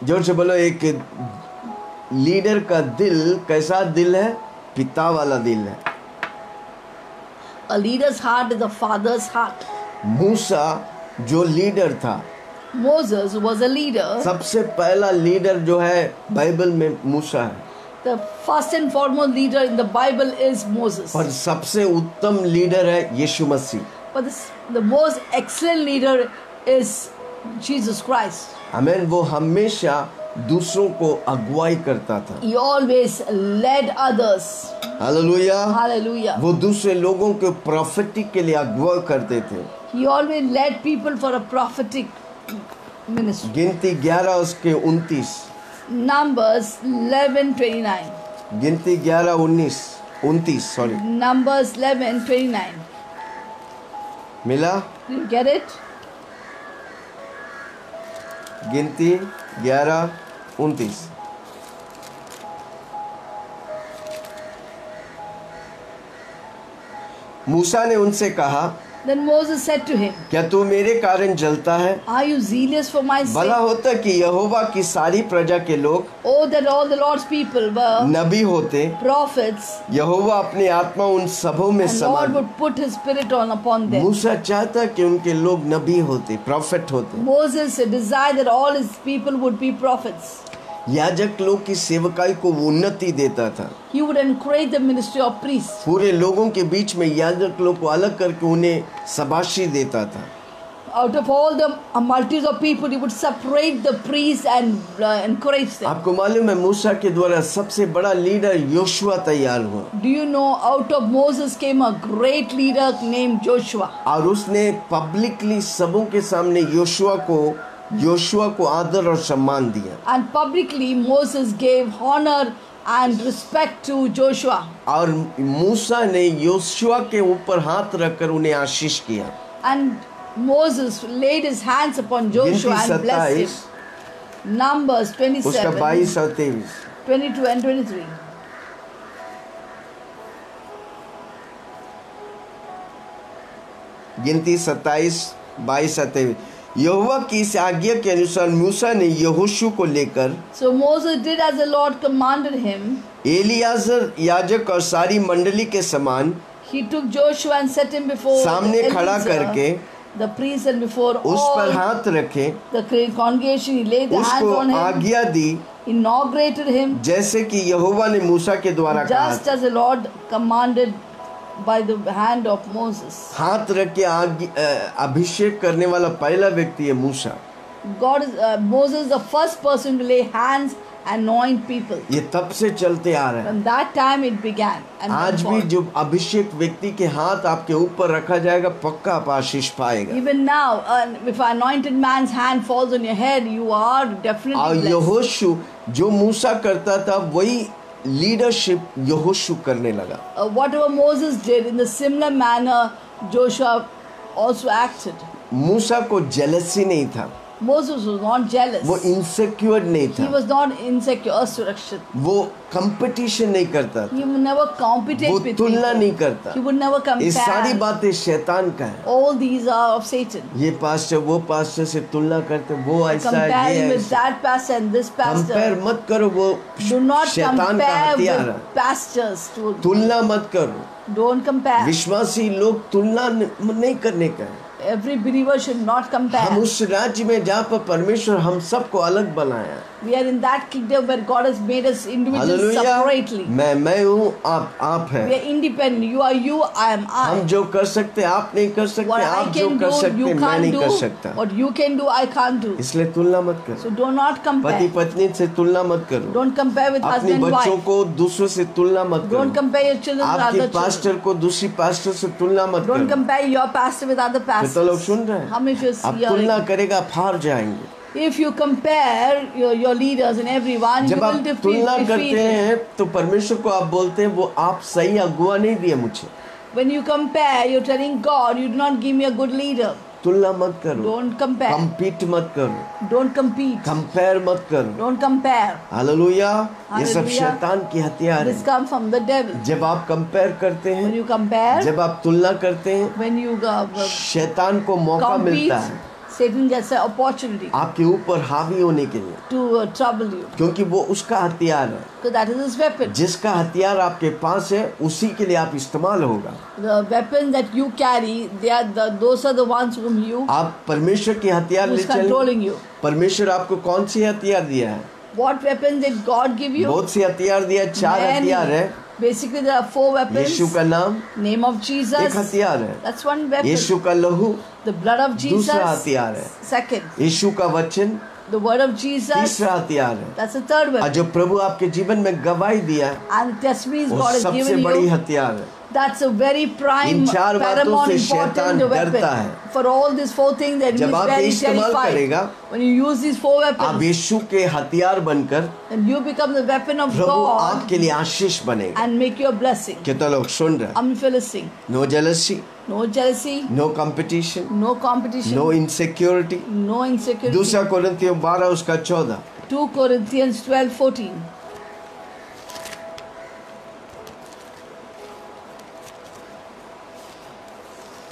जोर से बोलो, एक लीडर का दिल कैसा दिल है? पिता वाला दिल है। A leader's heart is a father's heart. मूसा जो लीडर था, Moses was a leader. सबसे पहला लीडर जो है बाइबल में मूसा है, The first and foremost leader in the Bible is Moses. और सबसे उत्तम लीडर है यीशु मसीह। But the most excellent leader is Jesus Christ. आमीन। वो हमेशा दूसरों को अगुवाई करता था। He always led others. Hallelujah. Hallelujah. वो दूसरे लोगों के प्रोफेटिक के लिए अगुवाई करते थे। He always led people for a prophetic ministry. गिनती 11 उसके 29। Numbers 11:29. गिनती 11:29 सॉरी। Numbers 11:29. मिला? You get it? गिनती 11:29। मूसा ने उनसे कहा, Then Moses said to him, क्या तू मेरे कारण जलता है? Are you zealous for my भला sake? होता कि यहोवा की सारी प्रजा के लोग Oh, that all the Lord's people were नबी होते, prophets, यहोवा अपनी आत्मा उन सबों में and समा Lord they. would put His Spirit upon them. मूसा चाहता कि उनके लोग नबी होते, प्रॉफिट होते। Moses desired that all his people would be prophets. याजक लोग की सेवकाई को वो उन्नति देता था। He would encourage the ministry of priests. पूरे लोगों के बीच में याजक लोग को अलग करके उन्हें शाबाशी देता था। Out of all the multitudes of people, he would separate the priests and encourage them. आपको मालूम है मूसा के द्वारा सबसे बड़ा लीडर योशुआ तैयार हुआ, Do you know, out of Moses came a great leader named Joshua. और उसने पब्लिकली सबों के सामने योशुआ को आदर और सम्मान दिया। And publicly Moses gave honor and respect to Joshua. और मूसा ने योशुआ के ऊपर हाथ रखकर उन्हें आशीष किया। And Moses laid his hands upon Joshua and blessed him. Numbers उसका 27, 22 और 23। 22 and 23. गिनती 27, 22 और 23। यहोवा की इस आज्ञा के अनुसार मूसा ने यहोशू को लेकर So Moses did as the Lord commanded him. Eliezer याजक और सारी मंडली के समान He took Joshua and set him before सामने खड़ा Eleazar, करके the priest, and before उस पर all हाथ रखे, the congregation. He laid the hands उसको on him, आज्ञा दी, inaugurated him, जैसे कि यहोवा ने मूसा के द्वारा कहा just था। as the Lord commanded by the hand of Moses. हाथ रख के अभिषेक करने वाला पहला व्यक्ति है मूसा। Moses is the first person to lay hands and anoint people. ये तब से चलते आ रहा है। From that time it began. And आज भी जो अभिषेक व्यक्ति के हाथ आपके ऊपर रखा जाएगा, पक्का आप आशीष पाएगा। even now, if an anointed man's hand falls on your head, you are definitely और blessed. यहोशू जो मूसा करता था वही लीडरशिप यहोशू करने लगा। Whatever Moses did, in the similar manner, Joshua also acted. मूसा को जेलसी नहीं था, Moses was not jealous. वो इनसिक्योर नहीं He था, was not insecure, Surakshat. वो कंपटीशन नहीं करता था, He would never compete वो with तुलना people. नहीं करता। He would never ये सारी compare. बातें शैतान का है। All these are of Satan. ये पास्टर वो पास्टर से तुलना करते, वो ऐसा है, Comparing ये with ऐसा। that pastor and this compare pastor. मत करो, वो Do not शैतान का compare हथियार है। with pastors. तुलना मत करो। Don't compare. विश्वासी लोग तुलना नहीं करने का है। Every believer should not हम compare. उस राज्य में जहाँ पर परमेश्वर हम सबको अलग बनाया। We are in that kingdom where God has made us individuals hallelujah. separately. मैं हूँ, आप We है। are independent. You are you, I am हम I. जो कर सकते आप नहीं कर सकते, What I आप जो can कर do, सकते you मैं can't नहीं कर do. सकता। What you can do, I can't do. इसलिए तुलना मत So करो। do not पति compare. पत्नी से तुलना मत करो। Don't compare with अपने husband and बच्चों wife. को दूसरों से तुलना मत Don't करो। compare your children with आपके other children. पास्टर को दूसरी पास्टर से तुलना मत Don't करो। compare your pastor with other फिर तो लोग pastors. सुन रहे How हैं। many of you आप are तुलना hearing? करेगा आप हार जाएंगे। If you compare your leaders and everyone, you जब आप will तुलना करते defeat. हैं तो परमेश्वर को आप बोलते हैं वो आप सही अगुआ नहीं दिए मुझे। When you compare, you're telling God, you do not give me a good leader. तुलना मत करो, Don't compare. कम्पीट मत करो, Don't compete. कंपेयर मत करो। Don't compare. हालेलुया। ये सब Hallelujah. शैतान की हथियार This है। comes from the devil. जब आप कंपेयर करते When हैं, you compare, जब आप तुलना करते हैं, when you शैतान को मौका compete, मिलता है Satan gets an opportunity आपके ऊपर हावी होने के लिए, to trouble you. क्योंकि वो उसका हथियार है। Because that is his weapon. जिसका हथियार आपके पास है उसी के लिए आप इस्तेमाल होगा। The weapons that you carry, those are the ones whom you आप परमेश्वर के हथियार ले who's चलें। controlling you. परमेश्वर आपको कौन सी हथियार दिया है? What weapons did God give you? बहुत सी हथियार दिया, 4 Many. हथियार है। Basically, there are 4 weapons. यीशु का नाम Name of एक Jesus. हथियार है, That's one weapon. यीशु का लहू The blood of Jesus. दूसरा हथियार है, Second. यीशु का वचन The word of Jesus. तीसरा हथियार है। That's the third और weapon. जो प्रभु आपके जीवन में गवाही दिया है And testimonies वो God has सबसे given बड़ी you. हथियार है। That's a very prime, इन चार बातों paramount, से शैतान important डरता weapon. है। For all these four things, that जब is आप ये very इस्तेमाल करेगा, terrified. When you use these four आप weapons, यीशु के हथियार बनकर and you become the weapon of Prabhu God आपके लिए आशीष बनेगा। and make your blessing. कितना लोग सुन रहे हैं? I'm listening. No jealousy, No jealousy, no competition, no competition, no insecurity. no insecurity. दूसरा कोरिन्थियों 12 उसका 14। 2 Corinthians 12:14.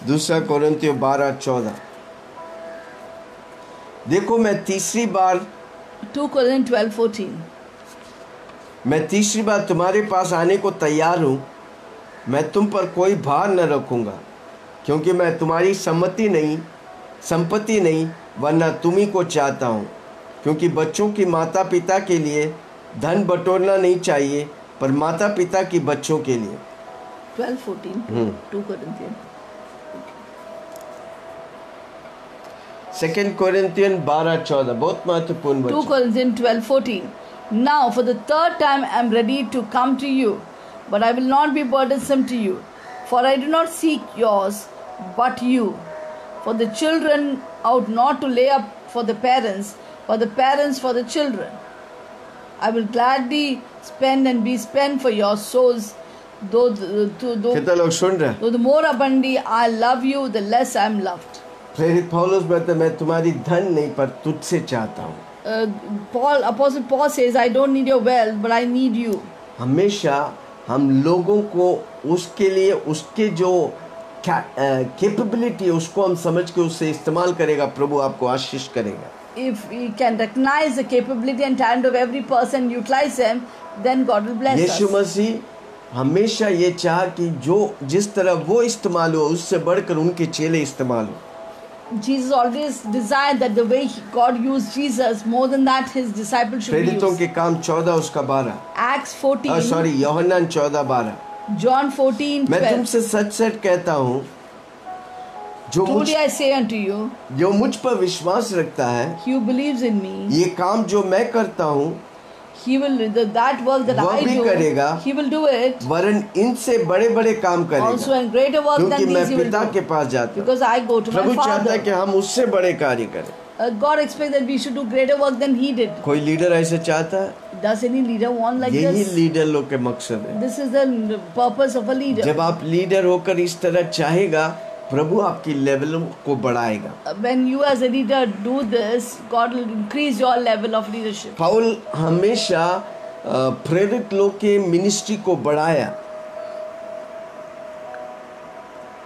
दूसरा कोरिन्थियों 12:14। देखो मैं तीसरी बार 2 Corinthians 12:14. मैं तीसरी बार तुम्हारे पास आने को तैयार हूँ। मैं तुम पर कोई भार न रखूँगा, क्योंकि मैं तुम्हारी संपत्ति नहीं वरना तुम्ही को चाहता हूँ। क्योंकि बच्चों की माता पिता के लिए धन बटोरना नहीं चाहिए, पर माता पिता की बच्चों के लिए। 12:14. 2 Corinthians. 2 कोरिन्थियन 12:14 बहुत महत्वपूर्ण 2 वचन। Corinthians 12:14. Now for the third time I am ready to come to you, but I will not be burdensome to you, for I do not seek yours, but you. For the children ought not to lay up for the parents, but the parents for the children. I will gladly spend and be spent for your souls, though कितना लोग सुन रहे हैं? the more abundantly I love you, the less I am loved. प्रेरित पौलुस कहता है मैं तुम्हारी धन नहीं पर तुझसे चाहता हूँ। Apostle Paul says, I don't need your wealth, but I need you. हमेशा हम लोगों को उसके लिए उसके जो कैपेबिलिटी है उसको हम समझ के उससे इस्तेमाल करेगा, प्रभु आपको आशीष करेगा। If we can recognize the capability and talent of every person, utilize them, then God will bless Yeshu us. मसीह हमेशा ये चाह कि जो जिस तरह वो इस्तेमाल हो उससे बढ़कर उनके चेले इस्तेमाल हो। Jesus always desired that the way God used Jesus, more than that his disciples should be प्रेरितों used. के काम 14 उसका 12। Acts 14, यूहन्ना 14:12। John 14, मैं 12. तुमसे सच सच कहता हूँ, Truly I say unto you, जो मुझ पर विश्वास रखता है, he who believes in me, ये काम जो मैं करता हूँ he will that work that वह I भी do, करेगा, he will do it. वरन इनसे बड़े बड़े काम Also करेगा, and greater work क्योंकि than मैं these he will पिता do. के पास जाता हूँ। Because I go to my प्रभु चाहता है Father. कि हम उससे बड़े कार्य करें। God expects that we should do greater work than he did. कोई लीडर ऐसे चाहता है? Does any leader want like यही this? लीडर लोग के मकसद है। This is the purpose of a leader. जब आप लीडर होकर इस तरह चाहेगा, प्रभु आपकी लेवल को बढ़ाएगा। When you as a leader do this, God will increase your level of leadership. Paul हमेशा प्रेरित लोग के मिनिस्ट्री को बढ़ाया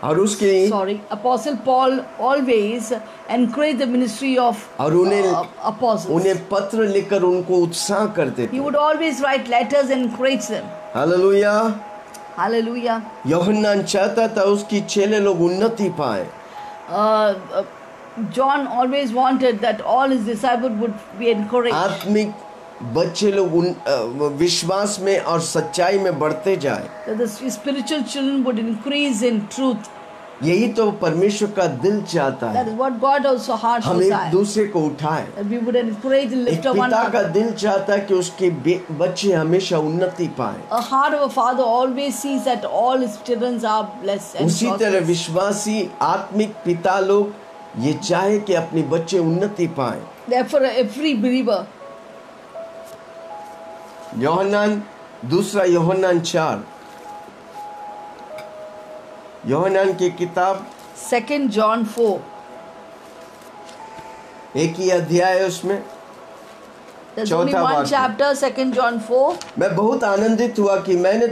और उसके Apostle Paul always encouraged the ministry of और apostles. उन्हें पत्र लिखकर उनको उत्साह करते He थे। would always write letters and encourage them. Hallelujah. Hallelujah. यूहन्ना चाहता था उसकी चेले लोग उन्नति पाए। John always wanted that all his disciples would be encouraged. आत्मिक बच्चे लोग विश्वास में और सच्चाई में बढ़ते जाए। That the spiritual children would increase in truth. यही तो परमेश्वर का दिल चाहता That है, is what God also heart हम एक desires. दूसरे को उठाएं। That we would encourage and एक lift up one पिता का another. दिल चाहता है कि उसके बच्चे हमेशा उन्नति पाएं। A heart of a father always sees that all his children are blessed and उसी तरह prosperous. विश्वासी आत्मिक पिता लोग ये चाहे कि अपने बच्चे उन्नति पाएं। Therefore, every believer, यूहन्ना 4 यूहन्ना की किताब 2 John 4, एक ही अध्याय है उसमें। there's only चौथा one वाक्य। chapter, 2 John 4. मैं बहुत आनंदित हुआ कि मैंने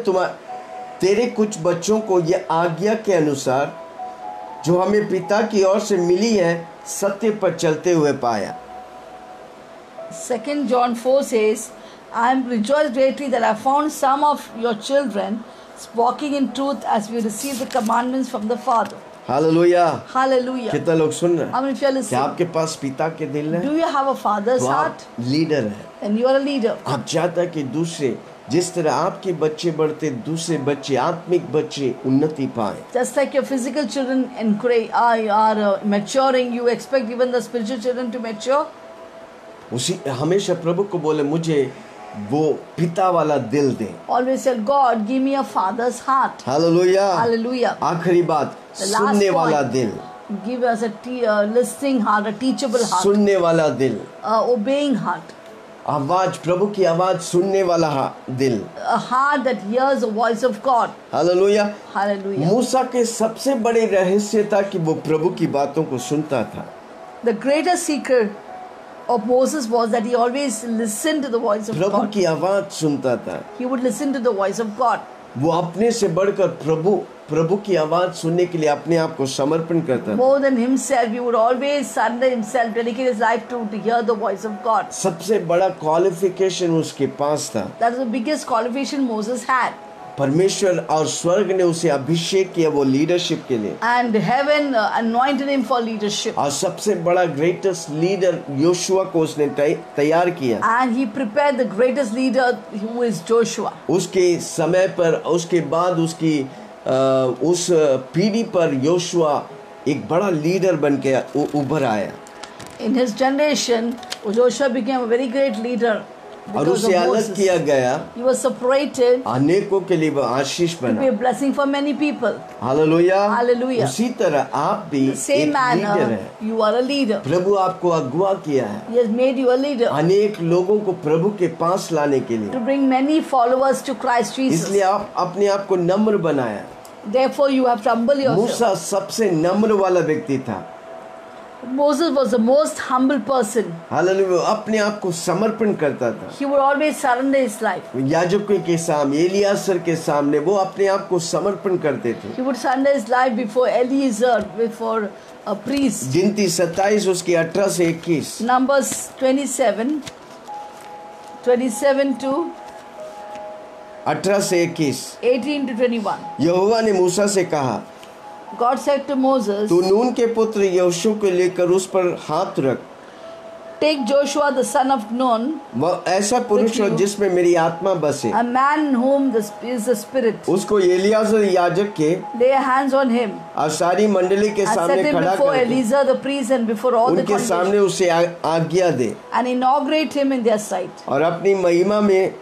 तेरे कुछ बच्चों को ये आज्ञा के अनुसार जो हमें पिता की ओर से मिली है सत्य पर चलते हुए पाया। 2 John 4 says, I am rejoiced greatly that I found some of your children walking in truth as we receive the commandments from the Father. Hallelujah. Hallelujah. कितना लोग सुन रहे हैं? How many of you are क्या listening? आपके पास पिता के दिल है? Do you have a father's तो आप heart? लीडर है। And you are a leader. आप चाहता कि दूसरे जिस तरह आपके बच्चे बढ़ते दूसरे बच्चे आत्मिक बच्चे उन्नति पाए। Just like your physical children are maturing, you expect even the spiritual children to mature. उसी हमेशा प्रभु को बोले मुझे वो पिता वाला दिल दे। Always tell God, give me a father's heart. Hallelujah. Hallelujah. आखिरी बात, The last सुनने वाला point. दिल, Give us a listening heart, a teachable heart, सुनने वाला दिल, obeying heart, आवाज, प्रभु की आवाज सुनने वाला दिल। a heart that hears the voice of God. Hallelujah. Hallelujah. मूसा के सबसे बड़े रहस्य था कि वो प्रभु की बातों को सुनता था। The greatest secret of Moses was that he always listened to the voice of Prabhu God. की आवाज सुनता था। He would listen to the voice of God. वो अपने से बढ़कर प्रभु की आवाज सुनने के लिए अपने आप को समर्पण करता था। More than himself, he would always surrender himself, dedicate his life to hear the voice of God. सबसे बड़ा क्वालिफिकेशन उसके पास था। That is the biggest qualification Moses had. परमेश्वर और स्वर्ग ने उसे अभिषेक किया वो लीडरशिप के लिए। And heaven anointed him for leadership. और सबसे बड़ा ग्रेटेस्ट लीडर योशुआ को उसने तैयार किया। And he prepared the greatest leader, who is Joshua. उसके समय पर, उसके बाद उसकी उस पीढ़ी पर योशुआ एक बड़ा लीडर बन के उभर आया। In his generation, Joshua became a very great leader. और उसे अलग किया गया। He was separated अनेकों के लिए वो आशीष to be बना। a blessing for many people. Hallelujah. Hallelujah. उसी तरह आप भी The same एक लीडर manner, हैं। you are a leader. प्रभु आपको अगुवा किया है He has made you a leader अनेक लोगों को प्रभु के पास लाने के लिए। to bring many followers to Christ Jesus. इसलिए आप अपने आप को नम्र बनाया। Therefore, you have to humble yourself. मूसा सबसे नम्र वाला व्यक्ति था। Moses was the most humble person. Hallelujah. अपने आप को समर्पण करता था। He would always surrender his life. याजकों के सामने, एलियासर के सामने वो अपने आप को समर्पण करते थे। He would surrender his life before Eliezer, before a priest. गिनती 27 उसकी 18 से 21। Numbers 27 to 18 से 21। 18 to 21. यहोवा ने मूसा से कहा, God said to Moses, तू नून के पुत्र यहोशू को लेकर उस पर हाथ रख। take Joshua the son of Nun, वह ऐसा पुरुष हो जिसमें मेरी आत्मा बसे। a man in whom is the Spirit. उसको एलियाजर याजक के Lay hands on him. और सारी मंडली के And set सामने him खड़ा before कर Eliezer the priest and before all the उनके सामने congregation. उसे आज्ञा दे And inaugurate him in their sight. और अपनी महिमा में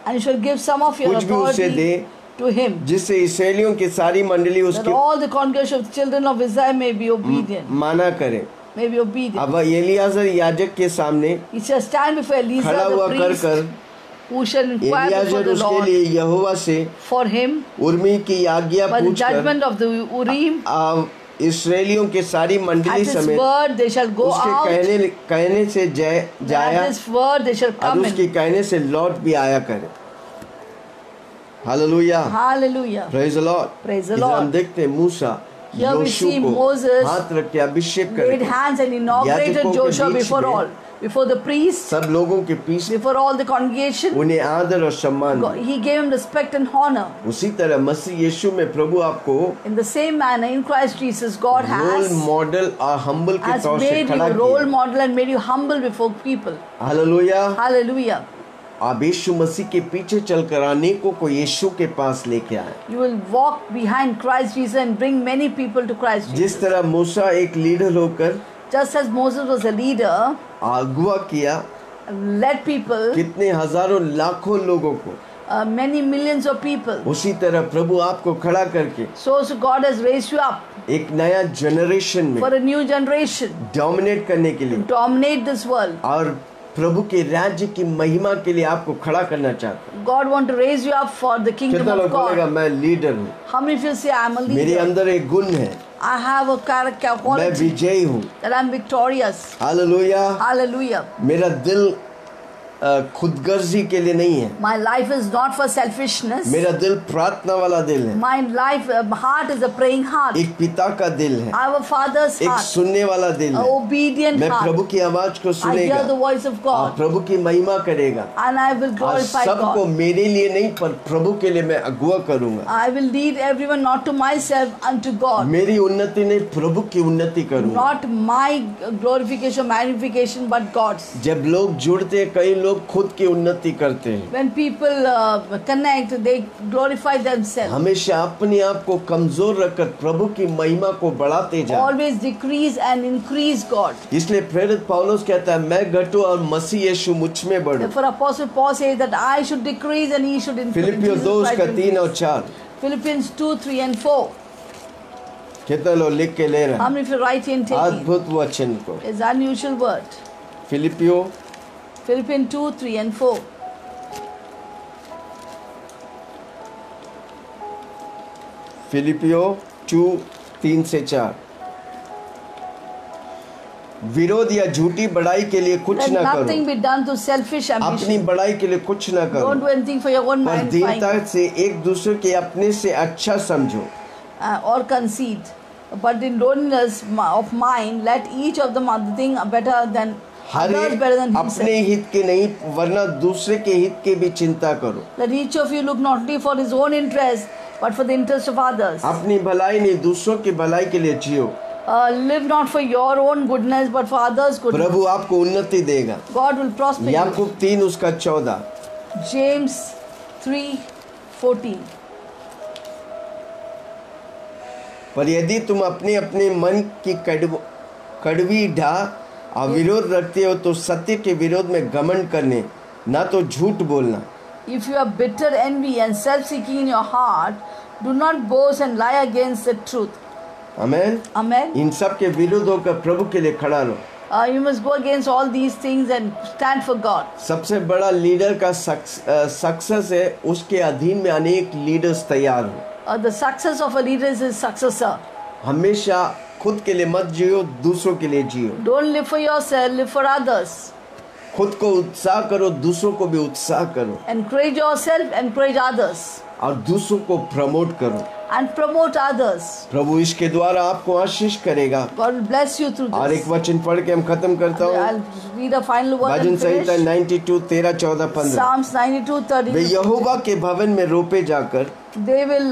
And you shall give some of your कुछ भी उसे दे authority to him, जिससे इसराइलियों की सारी मंडली that उसके all the congregation of children of Israel may be obedient. माना करे। May be obedient. अब एलियाजर याजक के सामने He shall stand before Eliezer खड़ा हुआ the कर priest, कर who shall inquire before Eliezer the उसके Lord लिए यहोवा से for him उर्मी की आज्ञा by the पूछकर judgment of the Urim. इसराइलियों के सारी At मंडली his समेत word they shall go उसके out. कहने से And जाया at his word they shall और come उसके in. कहने से लौट भी आया करे। Hallelujah. Hallelujah. Praise the Lord. Praise the इधर हम Lord. देखते हैं मूसा Here we योशू see को Moses हाथ रख के अभिषेक Laid करके hands and inaugurated याजकों के Joshua बीच before में all. Before the priests, सब लोगों के पीछे before all the congregation. उन्हें आदर और सम्मान God- He gave him respect and honor. उसी तरह मसीह यीशु में प्रभु आपको In the same manner, in Christ Jesus, God role has model और हम्बल के तौर से made you खड़ा a role किया। model and made you humble before people. Hallelujah. Hallelujah. आप यीशु मसीह के पीछे चलकर अनेकों को यीशु के पास लेके आए। You will walk behind Christ Jesus and bring many people to Christ Jesus. जिस तरह मूसा एक लीडर होकर Just as Moses was a leader, अगुवा किया led people, कितने हजारों लाखों लोगों को, many millions of people. उसी तरह प्रभु आपको खड़ा करके So God has raised you up एक नया जनरेशन में for a new generation dominate करने के to लिए dominate this world. और प्रभु के राज्य की महिमा के लिए आपको खड़ा करना चाहता हूँ। God want to raise you up for the kingdom कितना of लोग बोलेगा God. मैं लीडर हूँ, How many of you say I am a मेरे leader? अंदर एक गुण है, I have a character मैं quality विजयी हूँ। that I am victorious. Hallelujah. Hallelujah. मेरा दिल खुदगर्जी के लिए नहीं है, My life is not for selfishness. मेरा दिल प्रार्थना वाला दिल है, My life, heart is a praying heart. एक पिता का दिल है, I have a father's एक heart, सुनने वाला दिल an है। obedient मैं प्रभु heart. की आवाज को I सुनेगा hear the voice of और God प्रभु की महिमा करेगा and I will और glorify सबको God. मेरे लिए नहीं पर प्रभु के लिए मैं अगुवा करूंगा। I will lead everyone not to myself unto God. मेरी उन्नति नहीं प्रभु की उन्नति करूंगा। Not my glorification, magnification, but God's. जब लोग जुड़ते हैं, कई लोग लोग खुद की उन्नति करते हैं, When people connect, they glorify themselves. हमेशा अपने आप को कमजोर रखकर प्रभु की महिमा को बढ़ाते जाए। Always decrease and increase God. इसलिए प्रेरित पौलुस कहता है, मैं घटूं और मसीह यीशु मुझ में बढ़ूं। Therefore, Apostle Paul says that I should decrease and he should increase. फिलिपियो 2:3 और 4। Philippians 2, 3 and 4. कितने लोग लिख के ले रहे How हैं many of you write and take it? अद्भुत वचन को? It's an unusual word. फिलिपियो Philippians 2, 3 and 4. फिलिपियो 2:3 से 4। विरोध या झूठी बड़ाई के लिए कुछ Let ना nothing करो, be done to selfish अपनी ambition. बड़ाई के लिए कुछ ना Don't करो, do anything for your own पर mind दीनता find, से एक दूसरे के अपने से अच्छा समझो। or conceit. But in lowliness of mind, let each of them other thing better than her others एक better than अपने himself. हित के नहीं वरना दूसरे के हित के भी चिंता करो। Let each of you look not only for his own interest, but for the interest of others. अपनी भलाई नहीं दूसरों की भलाई के लिए जियो। Live not for your own goodness, but for others' goodness. प्रभु आपको उन्नति देगा। God will prosper you. याकूब 3 उसका 14। James 3:14. पर यदि तुम अपने अपने मन की कड़वी ढाह और विरोध रखते हो तो सत्य के विरोध में घमंड करने ना तो झूठ बोलना। If you have bitter envy and self-seeking in your heart, do not boast and lie against the truth. Amen. Amen. इन सब के विरुद्ध होकर प्रभु के लिए खड़ा रहो। You must go against all these things and stand for God. सबसे बड़ा लीडर का सक्सेस है उसके अधीन में अनेक लीडर्स तैयार हो। The success of a leader is his successor. हमेशा खुद के लिए मत जियो, दूसरों के लिए जियो। Don't live for yourself, live for others. खुद को उत्साह करो, दूसरों को भी उत्साह करो, Encourage yourself, encourage others, और दूसरों को प्रमोट करो। and promote others. प्रभु इसके द्वारा आपको आशीष करेगा। God will bless you through और this. एक वचन पढ़ के हम खत्म करता हूँ। I'll read a final word bhajan and Samhita finish. 92 13 14 15। Psalms 92, वे 30. यहोवा के भवन में रोपे जाकर They will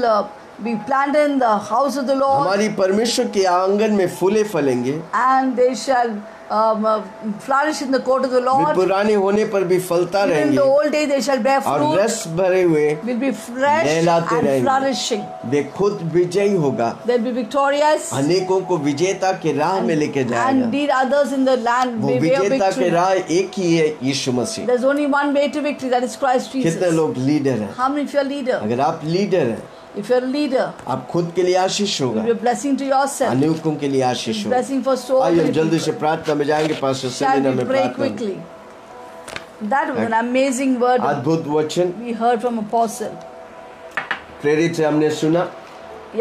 be planted in the house of the Lord, हमारी परमेश्वर के आंगन में फूले फलेंगे। and they shall flourish in the court of the way Lord. पुराने होने पर भी फलता Even in रहेंगे the old days they shall bear और fruit, रस भरे हुए will be fresh लहलाते and रहेंगे। flourishing. वे खुद विजयी होगा, They'll be victorious अनेकों को विजेता के राह में लेके जाएगा। and lead others in the land वो by way of विजेता के victory. राह एक ही है, यीशु मसीह। There's only one way to victory, that is Christ कितने Jesus. लोग लीडर हैं? How many of you are leader? अगर आप लीडर हैं, If you're a leader, आप खुद के लिए आशीष होगा, you'll be a blessing to yourself, अनेकों के लिए आशीष होगा। blessing for so आइए हम many जल्दी people. से प्रार्थना में जाएंगे। पास्टर Shall सेलिना we में pray प्रार्थना में। quickly? That was an amazing word अद्भुत वचन we heard from Apostle. प्रेरित से हमने सुना।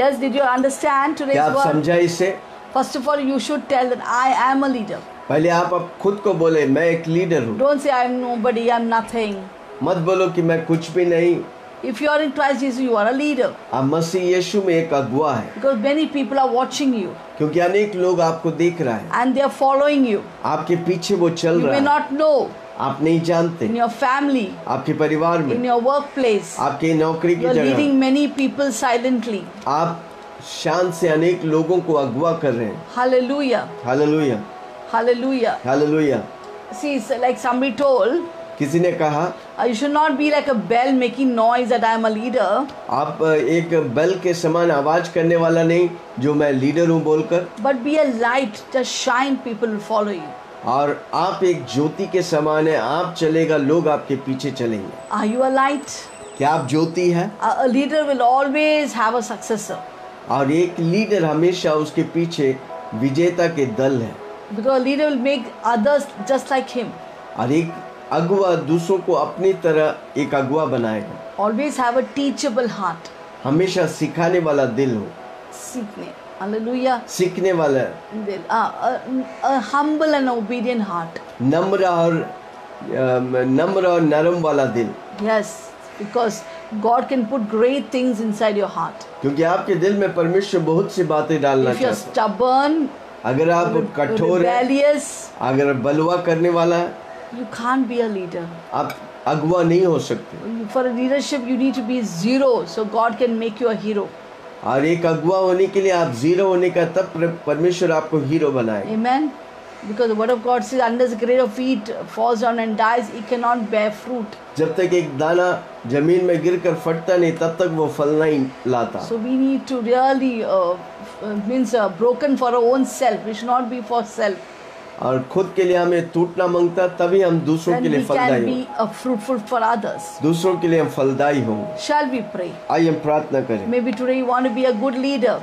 Yes, did you understand today's क्या आप word? समझा इसे? First of all, you should tell that I am a leader. पहले आप अब खुद को बोले, मैं एक लीडर हूँ। Don't say I'm nobody, I'm nothing. मत बोलो कि मैं कुछ भी नहीं। If you are in Christ Jesus, you are a leader. आप मसीह यीशु में एक अगुआ है, Because many people are watching you क्योंकि अनेक लोग आपको देख रहा है, and they are following you. आपके पीछे वो चल You रहा may है, not know आप नहीं जानते। in your family, आपके परिवार in में, your workplace. आपके नौकरी You की are जगह leading many people silently. आप शान से अनेक लोगों को अगुवा कर रहे हैं। Hallelujah. Hallelujah, Hallelujah. Hallelujah. See, it's like somebody told, किसी ने कहा, you should not be like a bell making noise that I am a leader. आप एक बेल के समान आवाज करने वाला नहीं जो मैं लीडर हूँ बोलकर, But be a light, just shine, people will follow you. और आप एक ज्योति के समान है, आप चलेगा लोग आपके पीछे चलेंगे। Are you a light? क्या आप ज्योति है? A leader will always have a successor. और एक लीडर हमेशा उसके पीछे विजेता के दल है, Because a leader will make others just like him. और एक अगुआ दूसरों को अपनी तरह एक अगुआ बनाएगा। Always have a teachable heart. हमेशा सिखाने वाला दिल हो, सीखने. Hallelujah. सीखने वाला, दिल. A humble and obedient heart. नम्र और नरम वाला दिल, Yes, because God can put great things inside your heart. क्योंकि आपके दिल में परमेश्वर बहुत सी बातें डालना If you're चाहता है। stubborn, अगर आप कठोर है, rebellious, अगर बलवा करने वाला है, you can't be a leader. आप अगुआ नहीं हो सकते। For a leadership, you need to be zero, so God can make you a hero. और एक अगुआ होने के लिए आप जीरो होने का, तब परमेश्वर आपको हीरो बनाएगा। Amen. Because the word of God says, unless a grain of wheat falls down and dies, it cannot bear fruit. जब तक एक दाना जमीन में गिरकर फटता नहीं तब तक वो फल नहीं लाता। So we need to really broken for our own self. We should not be for self. और खुद के लिए हमें टूटना मांगता तभी हम दूसरों के लिए फलदायी होंगे। Then we can be fruitful for others. दूसरों के लिए हम फलदायी होंगे। Shall we pray? आइए हम प्रार्थना करें। Maybe today you want to be a good leader.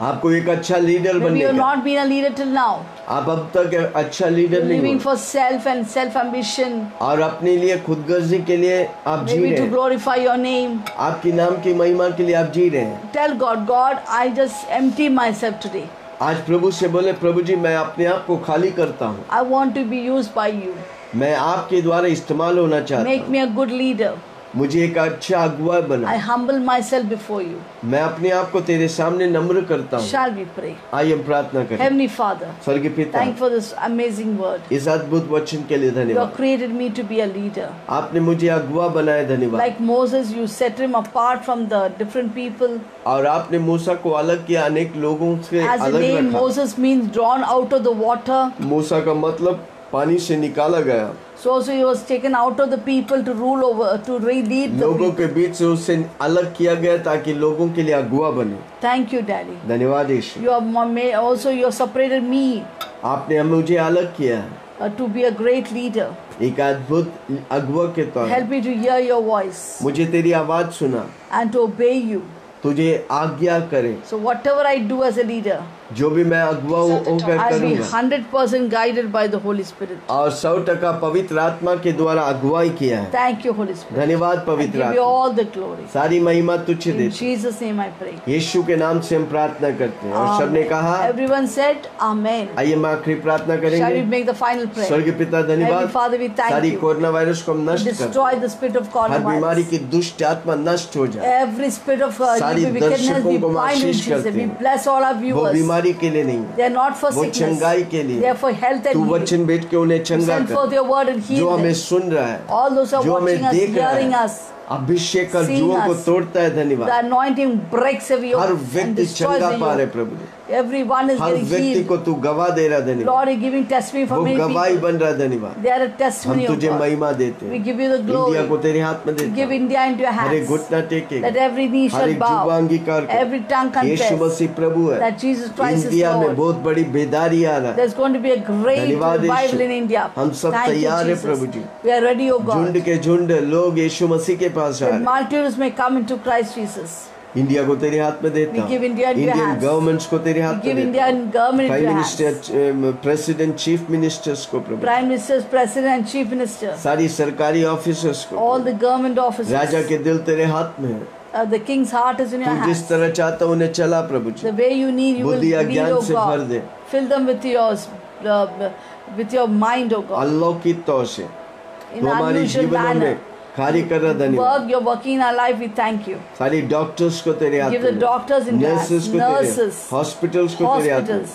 आपको एक अच्छा लीडर बनने का। Maybe you have not been a leader till now. आप अब तक अच्छा लीडर नहीं living for self and self ambition. और अपने लिए खुदगर्जी के लिए आप जी रहे हैं। Maybe to glorify your name. आपके नाम की महिमा के लिए आप जी रहे हैं। Tell God, God, I just empty myself today. आज प्रभु से बोले, प्रभु जी मैं अपने आप को खाली करता हूँ। I want to be used by you. मैं आपके द्वारा इस्तेमाल होना चाहता हूँ। Make me a good leader. मुझे एक अच्छा अगुवा बना। I humble myself before you. मैं अपने आप को तेरे सामने नम्र करता हूँ। Shall we pray? आइए हम प्रार्थना करें। Heavenly Father, स्वर्गीय पिता, thank for this amazing word. इस अद्भुत वचन के लिए You धन्यवाद। have created me to be a leader. आपने मुझे अगुवा बनाया, धन्यवाद। Like Moses, you set him apart from the different people. और आपने मूसा को अलग किया, अनेक लोगों से As the अलग name रखा। Moses means drawn out of the water. मूसा का मतलब पानी से निकाला गया। So also he was taken out of the people to rule over, to lead the लोगों people. के बीच से उससे अलग किया गया ताकि लोगों के लिए अगुवा बने। Thank you, Daddy. धन्यवाद यीशु। You have also you have separated me आपने मुझे अलग किया है to be a great leader. एक अद्भुत अगुवा के तौर Help me to hear your voice मुझे तेरी आवाज सुना, and to obey you. तुझे आज्ञा करे। So whatever I do as a leader, जो भी मैं अगुवा होकर I'll be करूंगा 100% guided by the Holy Spirit. और 100% पवित्र आत्मा के द्वारा अगुवाई किया है। Thank you, Holy Spirit. धन्यवाद I पवित्र give you आत्मा, all the glory. सारी महिमा तुझे In देते। Jesus' name I pray. यीशु के नाम से हम प्रार्थना करते हैं और सबने Amen. कहा Everyone said Amen. आइए हम आखिरी प्रार्थना Shall we करेंगे। make the final prayer? स्वर्गीय पिता धन्यवाद, Heavenly Father, we thank सारी you. कोरोना वायरस को हम नष्ट कर, Destroy the spirit of हर बीमारी coronavirus. की दुष्ट आत्मा नष्ट हो जाए। Every spirit of सारी wickedness दर्शकों be को हम bind in आशीष Jesus. करते We हैं। bless all our वो viewers. बीमारी के लिए नहीं, They are not for वो sickness. चंगाई के लिए। They are for health तू and healing. वचन भेज के उन्हें चंगा Send forth कर, your word and जो heal हमें them. सुन रहा है, All those who are जो हमें watching us, देख रहा hearing है, us. अभिषेक कर Seeing जुओं को us. तोड़ता है। The धन्यवाद। anointing breaks every her yoke and व्यक्ति destroys चंगा the पा रहे yoke. Prabhu, Everyone is her getting व्यक्ति healed. को तू गवाह दे रहा। धन्यवाद, Lord, you're giving testimony for वो many गवाही people. बन रहा। धन्यवाद, They are a हम testimony of तुझे God. महिमा देते We हैं। give you the इंडिया को glory. तेरे हाथ में We देते give हैं। India into your हर एक hands. घुटना टेकेगा, Let every knee हर shall एक जुबान bow. अंगीकार करे। Every tongue यीशु confess मसीह प्रभु है। that Jesus Christ is India में Lord. बहुत बड़ी बेदारी आ रहा है। There's going to be a great धन्यवाद revival यीशु। in India. हम सब Thank you, तैयार हैं Jesus. Prabhu ji. We are ready, O झुंड God. के झुंड लोग यीशु मसीह के पास आ That रहे हैं। multitudes may come into Christ Jesus. India को तेरे हाथ में देता We हूँ। give India into your Indian hands. Governments को तेरे We हाथ give में देता Indian government हूँ। into prime your hands. Minister, president, chief ministers को प्रभु, Prime Ministers, President, and Chief Minister. सारी सरकारी ऑफिसर्स को, All the government officers. राजा के दिल तेरे हाथ में है। The king's heart is in your तू जिस hands. तरह चाहता उन्हें चला प्रभु जी। The way you need, you will बुद्धि lead, अज्ञान O से भर God. They, Fill them with your mind, O God. अलौकिक तौर से In तू हमारी unusual जीवनों में manner. कार्य कर रहा। धन्यवाद। Work, you're working in our life. We thank you. सारी डॉक्टर्स को तेरे हाथ Give the में, doctors in your nurses hands. को तेरे, Nurses. हॉस्पिटल्स को तेरे हाथ में, Hospitals.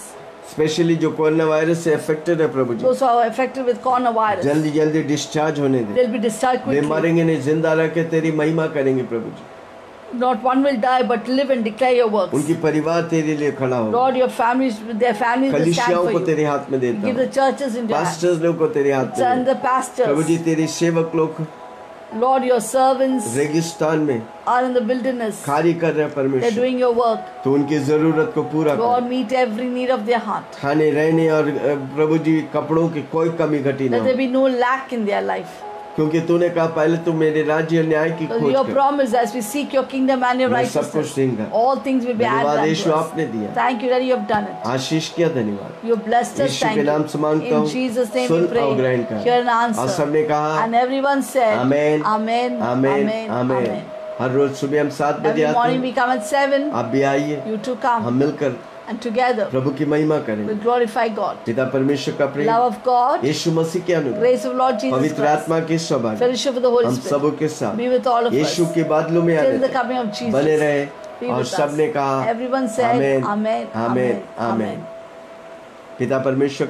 स्पेशली जो कोरोना वायरस से अफेक्टेड है प्रभु जी, Those who are affected with coronavirus. जल्दी जल्दी डिस्चार्ज होने दे। They'll be discharged way quickly. मरेंगे नहीं, जिंदा रह के तेरी महिमा करेंगे प्रभु जी। Not one will die, but live and declare your works. उनकी परिवार तेरे लिए खड़ा हो। Lord, your families, their families will stand कलीसियाओं for को you. तेरे हाथ में देता Give हूँ। the churches in your hands. Pastors लोग को तेरे हाथ में And they. the Prabhu ji pastors. तेरे सेवक लोग Lord, your servants रेगिस्तान में are in the wilderness. कार्य कर रहे हैं They're परमेश्वर, doing your work. तो उनकी जरूरत को पूरा कर। Lord, meet every need of their heart. खाने रहने और प्रभु जी कपड़ों की कोई कमी घटी ना Let हो, there be no lack in their life. क्योंकि तूने कहा पहले तू मेरे राज्य और न्याय की So खोज your कर, promise, as we seek your kingdom and your मैं सब कुछ righteousness, देंगे। all things will be धन्यवाद added यीशु unto us. आपने दिया, Thank you that you have done it. आशीष किया। धन्यवाद You have blessed us. Yeshu Thank के नाम से you. मांगता In हूँ, Jesus' name सुन we और pray. ग्रहण कर। Hear an और answer. सबने कहा And everyone said, amen, Amen, amen, Amen, amen. Amen. हर रोज सुबह हम 7 बजे Every आते morning we हैं, come at 7. आप भी आइए, You too हम come. मिलकर And together प्रभु की महिमा करेंगे। we glorify God. पिता परमेश्वर का प्रेम, Love of God, यीशु मसीह के अनुग्रह, grace of Lord Jesus पवित्र Christ, आत्मा की सौभाग्य fellowship of the Holy हम Spirit सबों के साथ be with all of us यीशु के बादलों में till the आने coming of Jesus. बने रहे। Be और with us. सबने कहा Everyone said, आमेन, Amen, आमेन, Amen, आमेन। Amen. पिता परमेश्वर